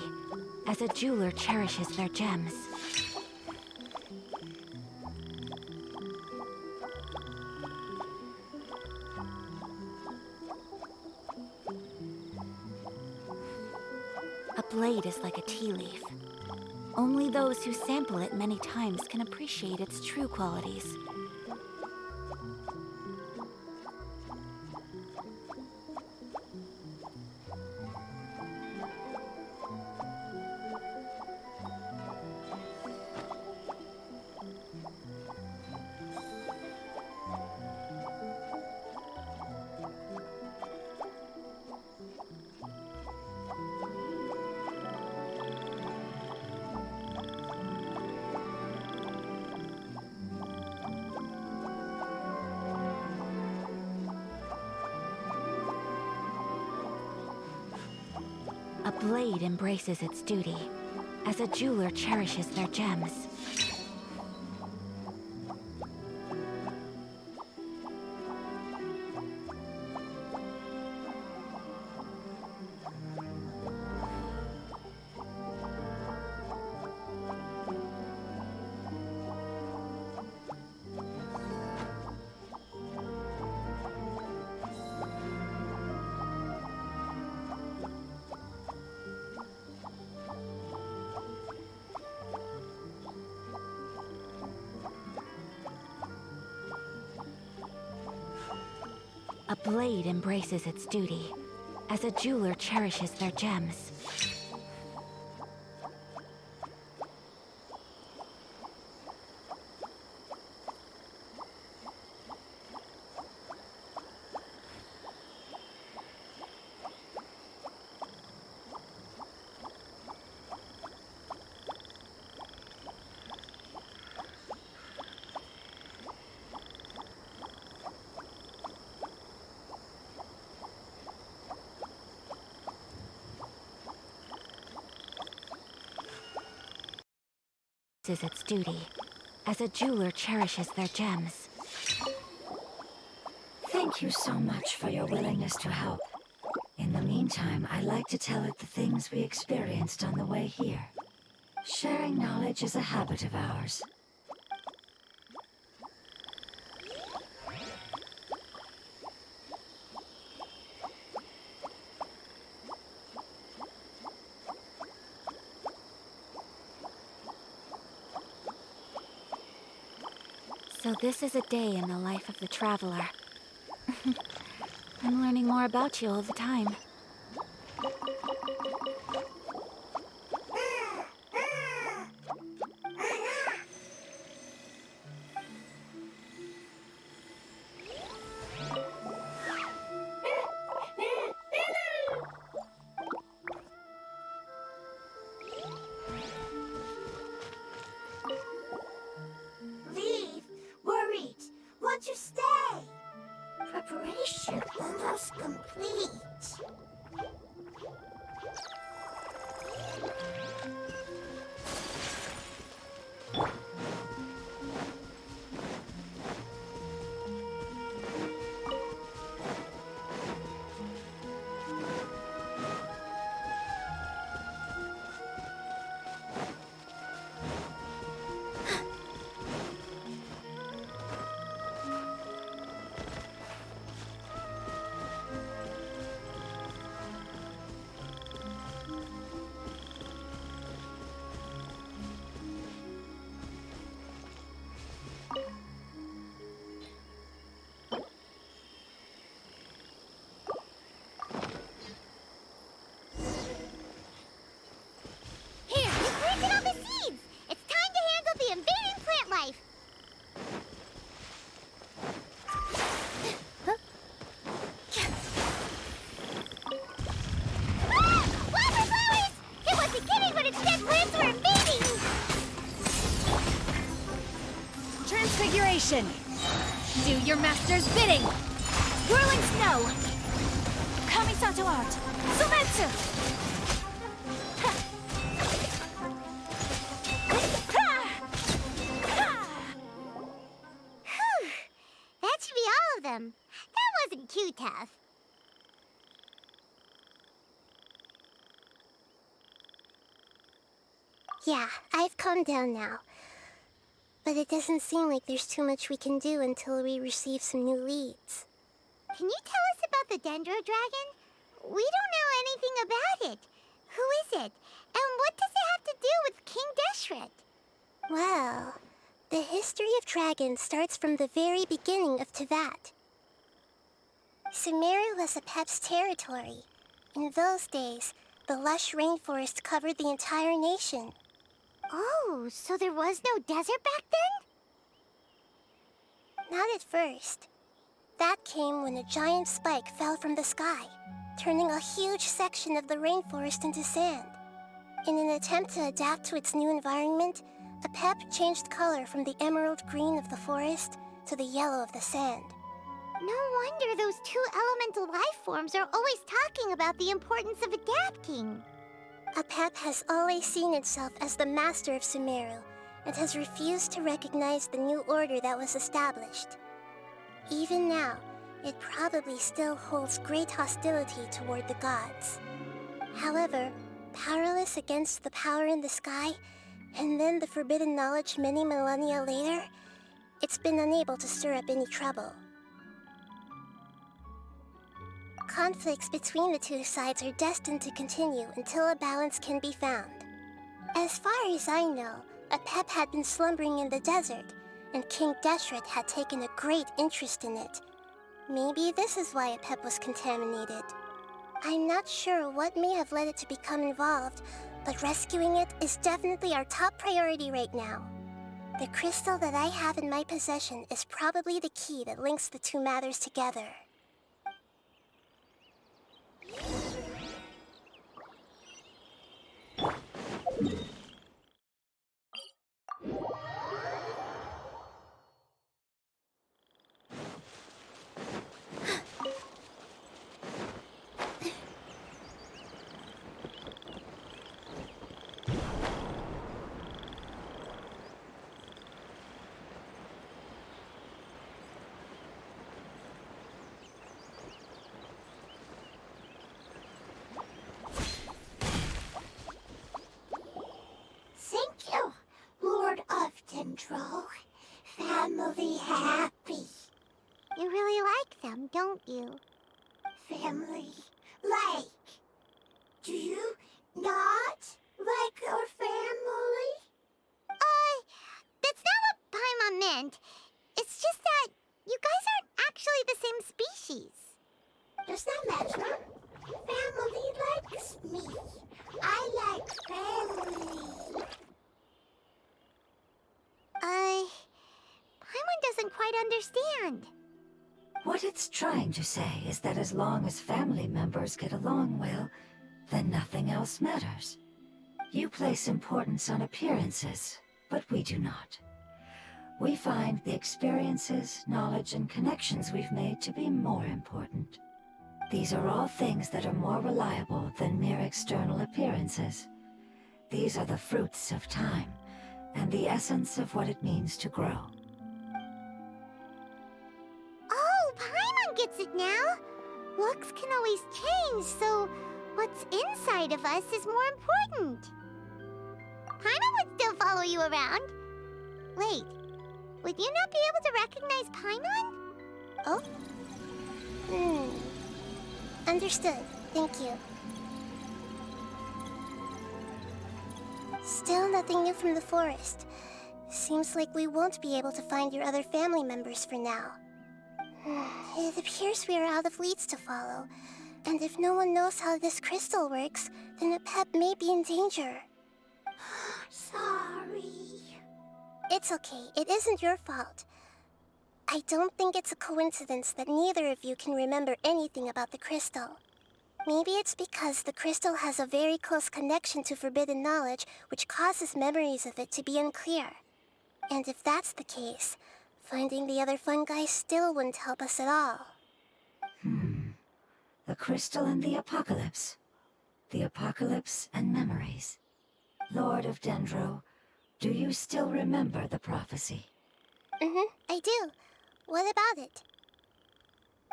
as a jeweler cherishes their gems. A blade is like a tea leaf. Only those who sample it many times can appreciate its true qualities. A blade embraces its duty, as a jeweler cherishes their gems. A blade embraces its duty, as a jeweler cherishes their gems. Is its duty, as a jeweler cherishes their gems. Thank you so much for your willingness to help. In the meantime, I'd like to tell it the things we experienced on the way here. Sharing knowledge is a habit of ours. So this is a day in the life of the traveler. I'm learning more about you all the time. Leave? Worried? Want to stay? Preparation almost complete. Here, you planted all the seeds! It's time to handle the invading plant life! Ah! Flower flowers! It wasn't kidding when its dead plants were invading! Transfiguration! Do your master's bidding! Whirling snow! Kamisato art! Sumetsu! Whew! That should be all of them. That wasn't too tough. Yeah, I've calmed down now. But it doesn't seem like there's too much we can do until we receive some new leads. Can you tell us about the Dendro Dragon? We don't know anything about it. Who is it? And what does it have to do with King Deshret? Well, the history of dragons starts from the very beginning of Teyvat. Sumeru was Apep's territory. In those days, the lush rainforest covered the entire nation. Oh, so there was no desert back then? Not at first. That came when a giant spike fell from the sky, turning a huge section of the rainforest into sand. In an attempt to adapt to its new environment, Apep changed color from the emerald green of the forest to the yellow of the sand. No wonder those two elemental life forms are always talking about the importance of adapting. Apep has always seen itself as the master of Sumeru and has refused to recognize the new order that was established. Even now, it probably still holds great hostility toward the gods. However, powerless against the power in the sky, and then the forbidden knowledge many millennia later, it's been unable to stir up any trouble. Conflicts between the two sides are destined to continue until a balance can be found. As far as I know, Apep had been slumbering in the desert, and King Deshret had taken a great interest in it. Maybe this is why Apep was contaminated. I'm not sure what may have led it to become involved, but rescuing it is definitely our top priority right now. The crystal that I have in my possession is probably the key that links the two matters together. Thank you, Lord of Dendro. Family happy. You really like them, don't you? Family like. Do you not like our family? That's not what Paimon meant. It's just that you guys aren't actually the same species. Does that matter? Family likes me. I like family. Paimon doesn't quite understand. What it's trying to say is that as long as family members get along well, then nothing else matters. You place importance on appearances, but we do not. We find the experiences, knowledge, and connections we've made to be more important. These are all things that are more reliable than mere external appearances. These are the fruits of time, and the essence of what it means to grow. Oh, Paimon gets it now. Looks can always change, so what's inside of us is more important. Paimon would still follow you around. Wait, would you not be able to recognize Paimon? Oh? Understood. Thank you. Still nothing new from the forest. Seems like we won't be able to find your other family members for now. It appears we are out of leads to follow. And if no one knows how this crystal works, then Apep may be in danger. Sorry. It's okay. It isn't your fault. I don't think it's a coincidence that neither of you can remember anything about the crystal. Maybe it's because the crystal has a very close connection to forbidden knowledge, which causes memories of it to be unclear. And if that's the case, finding the other fungi still wouldn't help us at all. The crystal and the apocalypse. The apocalypse and memories. Lord of Dendro, do you still remember the prophecy? I do. What about it?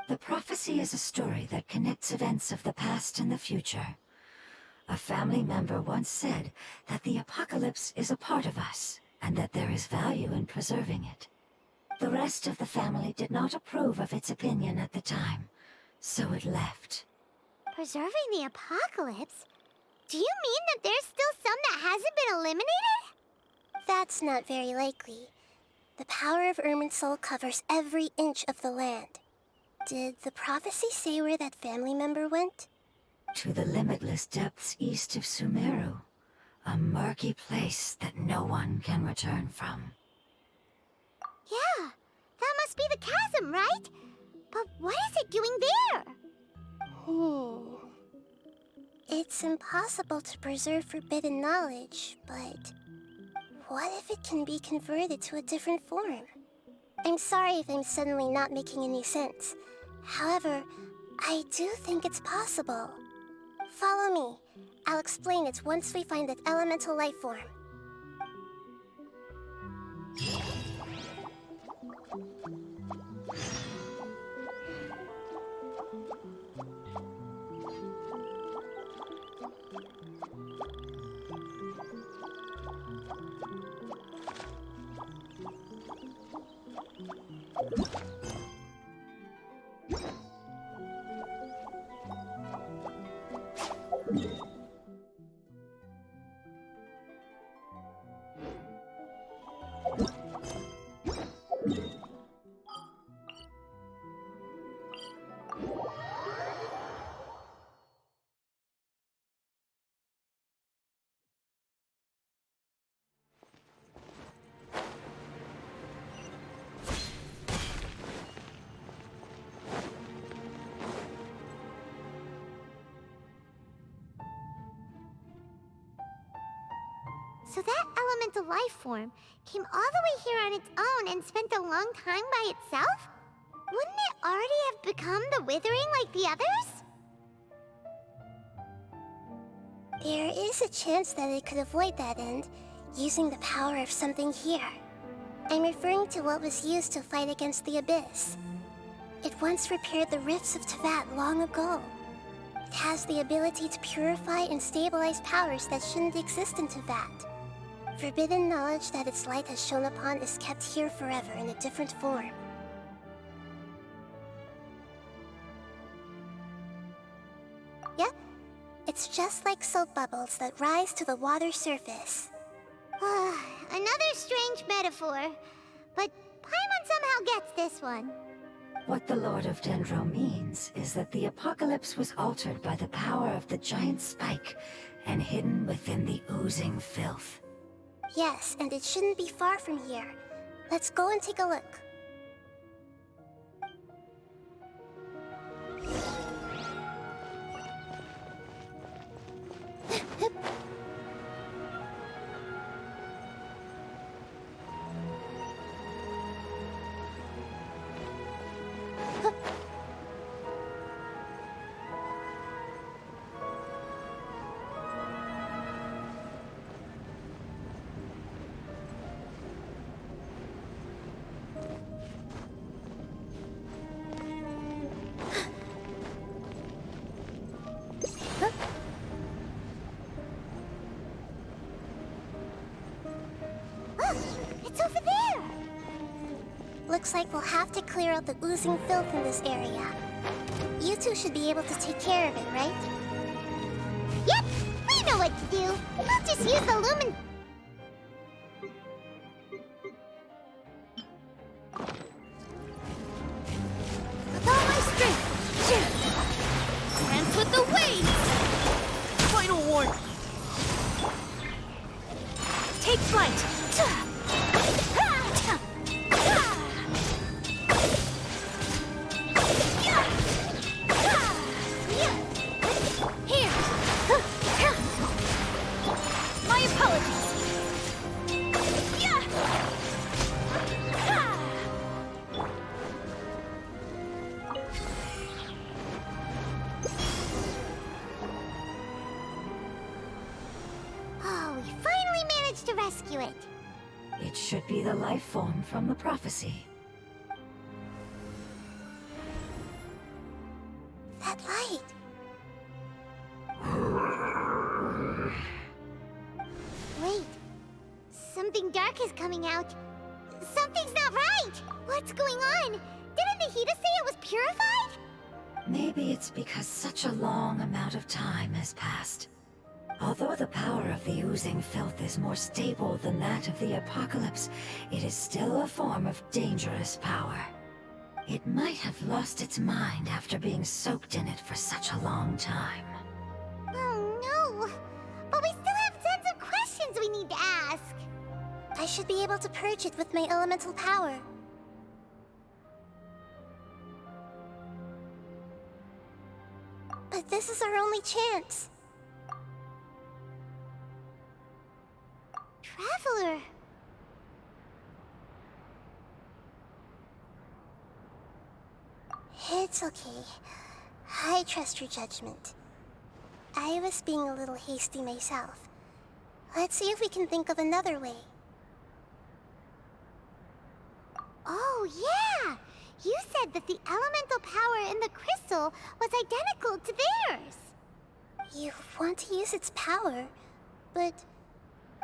The prophecy is a story that connects events of the past and the future. A family member once said that the apocalypse is a part of us, and that there is value in preserving it. The rest of the family did not approve of its opinion at the time, so it left. Preserving the apocalypse? Do you mean that there's still some that hasn't been eliminated? That's not very likely. The power of Irminsul covers every inch of the land. Did the prophecy say where that family member went? To the limitless depths east of Sumeru. A murky place that no one can return from. Yeah, that must be the chasm, right? But what is it doing there? It's impossible to preserve forbidden knowledge, but what if it can be converted to a different form? I'm sorry if I'm suddenly not making any sense. However, I do think it's possible. Follow me. I'll explain it once we find that elemental life form. So that elemental life form came all the way here on its own and spent a long time by itself? Wouldn't it already have become the Withering like the others? There is a chance that it could avoid that end, using the power of something here. I'm referring to what was used to fight against the Abyss. It once repaired the rifts of Teyvat long ago. It has the ability to purify and stabilize powers that shouldn't exist in Teyvat. Forbidden knowledge that its light has shone upon is kept here forever in a different form. Yep, it's just like soap bubbles that rise to the water surface. Another strange metaphor, but Paimon somehow gets this one. What the Lord of Dendro means is that the apocalypse was altered by the power of the giant spike and hidden within the oozing filth. Yes, and it shouldn't be far from here. Let's go and take a look. It's over there! Looks like we'll have to clear out the oozing filth in this area. You two should be able to take care of it, right? Yep! We know what to do! We'll just use the lumen... With all my strength! Dance with the waves! Final warning! Take flight! Here! My apologies! Oh, we finally managed to rescue it. It should be the life form from the prophecy. That light! Wait. Something dark is coming out. Something's not right! What's going on? Didn't Nahida say it was purified? Maybe it's because such a long amount of time has passed. Although the power of the oozing filth is more stable than that of the apocalypse, it is still a form of dangerous power. It might have lost its mind after being soaked in it for such a long time. Oh no! But we still have tons of questions we need to ask. I should be able to purge it with my elemental power. But this is our only chance. Traveler! It's okay. I trust your judgment. I was being a little hasty myself. Let's see if we can think of another way. Oh, yeah! You said that the elemental power in the crystal was identical to theirs! You want to use its power, but...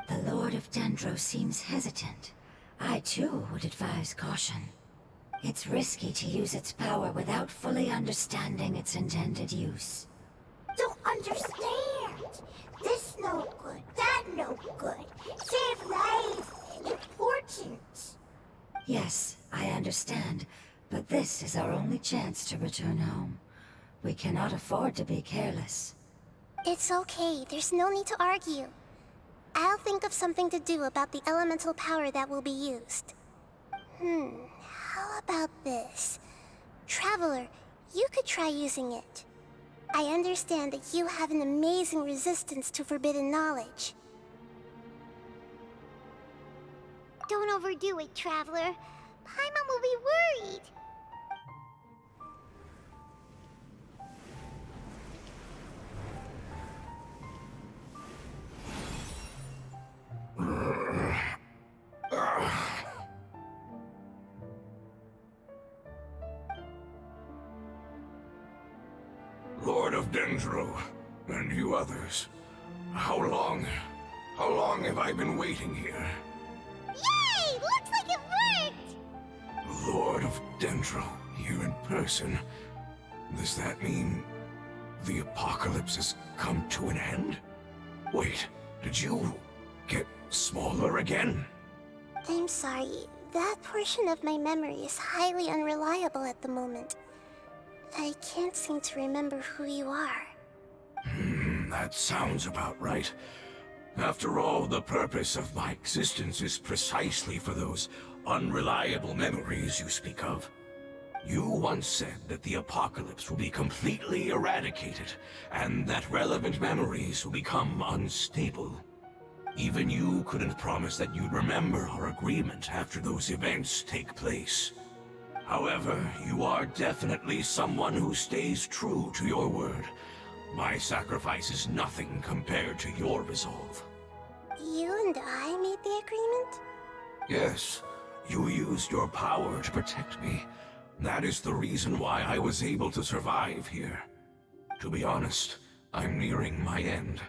The Lord of Dendro seems hesitant. I too would advise caution. It's risky to use its power without fully understanding its intended use. Don't understand! This no good, that no good. Save lives! Important! Yes, I understand, but this is our only chance to return home. We cannot afford to be careless. It's okay, there's no need to argue. I'll think of something to do about the elemental power that will be used. How about this? Traveler, you could try using it. I understand that you have an amazing resistance to forbidden knowledge. Don't overdo it, Traveler. Paimon will be worried. Lord of Dendro, and you others. How long have I been waiting here? Yay! Looks like it worked! Lord of Dendro, here in person. Does that mean the apocalypse has come to an end? Wait, did you get smaller again? I'm sorry. That portion of my memory is highly unreliable at the moment. I can't seem to remember who you are. That sounds about right. After all, the purpose of my existence is precisely for those unreliable memories you speak of. You once said that the apocalypse will be completely eradicated, and that relevant memories will become unstable. Even you couldn't promise that you'd remember our agreement after those events take place. However, you are definitely someone who stays true to your word. My sacrifice is nothing compared to your resolve. You and I made the agreement? Yes, you used your power to protect me. That is the reason why I was able to survive here. To be honest, I'm nearing my end.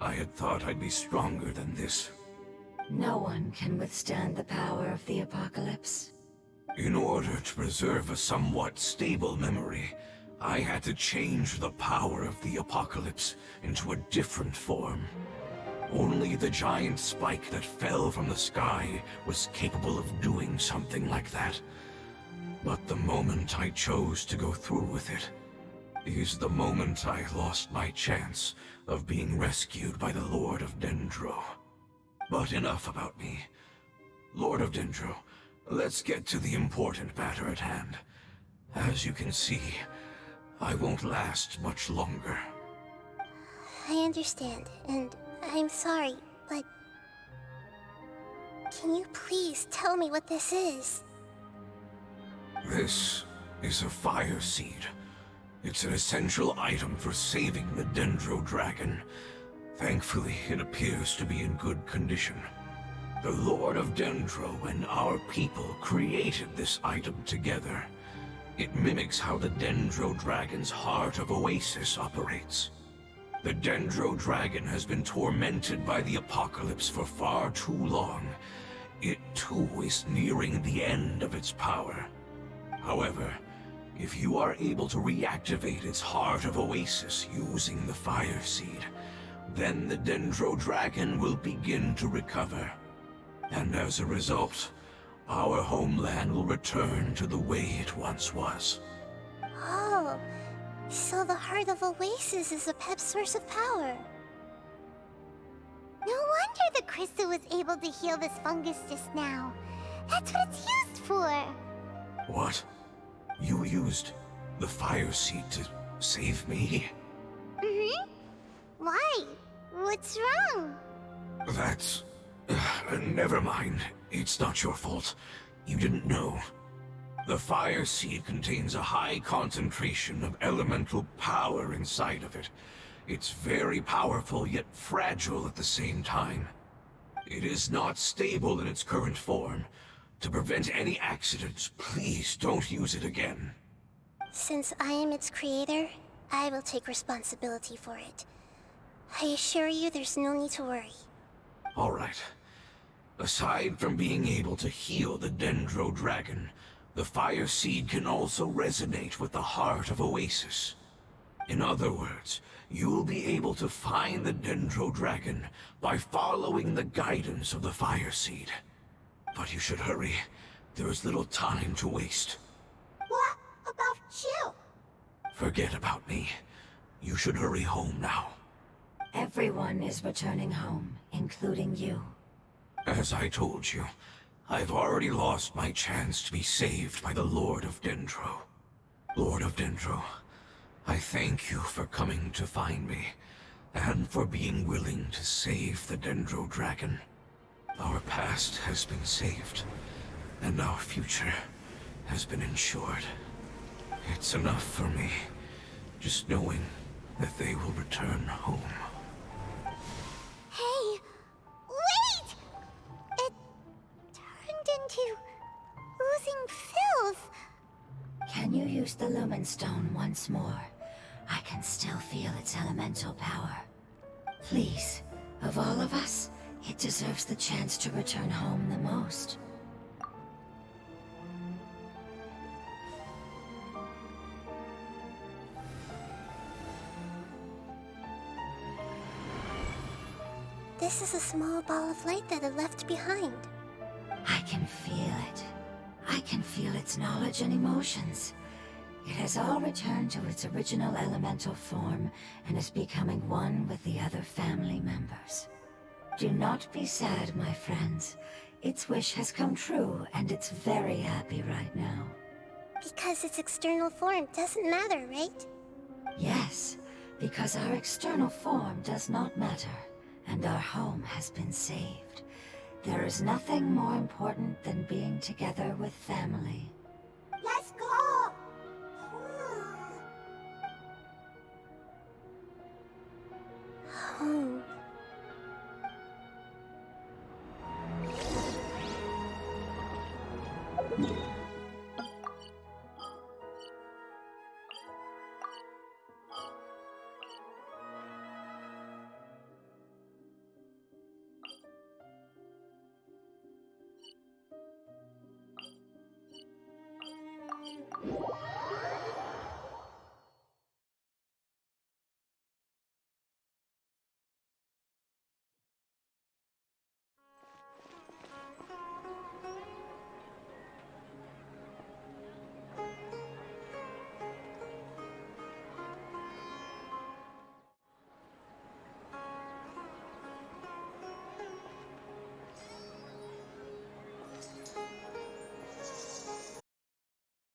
I had thought I'd be stronger than this. No one can withstand the power of the apocalypse. In order to preserve a somewhat stable memory, I had to change the power of the apocalypse into a different form. Only the giant spike that fell from the sky was capable of doing something like that. But the moment I chose to go through with it is the moment I lost my chance of being rescued by the Lord of Dendro. But enough about me. Lord of Dendro, let's get to the important matter at hand. As you can see, I won't last much longer. I understand, and I'm sorry, but... Can you please tell me what this is? This is a fire seed. It's an essential item for saving the Dendro Dragon. Thankfully, it appears to be in good condition. The Lord of Dendro and our people created this item together. It mimics how the Dendro Dragon's Heart of Oasis operates. The Dendro Dragon has been tormented by the apocalypse for far too long. It too is nearing the end of its power. However, if you are able to reactivate its Heart of Oasis using the Fire Seed, then the Dendro Dragon will begin to recover. And as a result, our homeland will return to the way it once was. Oh, so the Heart of Oasis is a pep source of power. No wonder the crystal was able to heal this fungus just now. That's what it's used for. What? You used the Fire Seed to save me? Mm-hmm. Why? What's wrong? That's... never mind. It's not your fault. You didn't know. The Fire Seed contains a high concentration of elemental power inside of it. It's very powerful, yet fragile at the same time. It is not stable in its current form. To prevent any accidents, please don't use it again. Since I am its creator, I will take responsibility for it. I assure you there's no need to worry. All right. Aside from being able to heal the Dendro Dragon, the Fire Seed can also resonate with the Heart of Oasis. In other words, you'll be able to find the Dendro Dragon by following the guidance of the Fire Seed. But you should hurry. There is little time to waste. What about you? Forget about me. You should hurry home now. Everyone is returning home, including you. As I told you, I've already lost my chance to be saved by the Lord of Dendro. Lord of Dendro, I thank you for coming to find me, and for being willing to save the Dendro Dragon. Our past has been saved, and our future has been ensured. It's enough for me, just knowing that they will return home. Hey, wait! It turned into oozing filth. Can you use the Lumen Stone once more? I can still feel its elemental power. Please, of all of us, it deserves the chance to return home the most. This is a small ball of light that it left behind. I can feel it. I can feel its knowledge and emotions. It has all returned to its original elemental form and is becoming one with the other family members. Do not be sad, my friends. Its wish has come true, and it's very happy right now. Because its external form doesn't matter, right? Yes, because our external form does not matter, and our home has been saved. There is nothing more important than being together with family.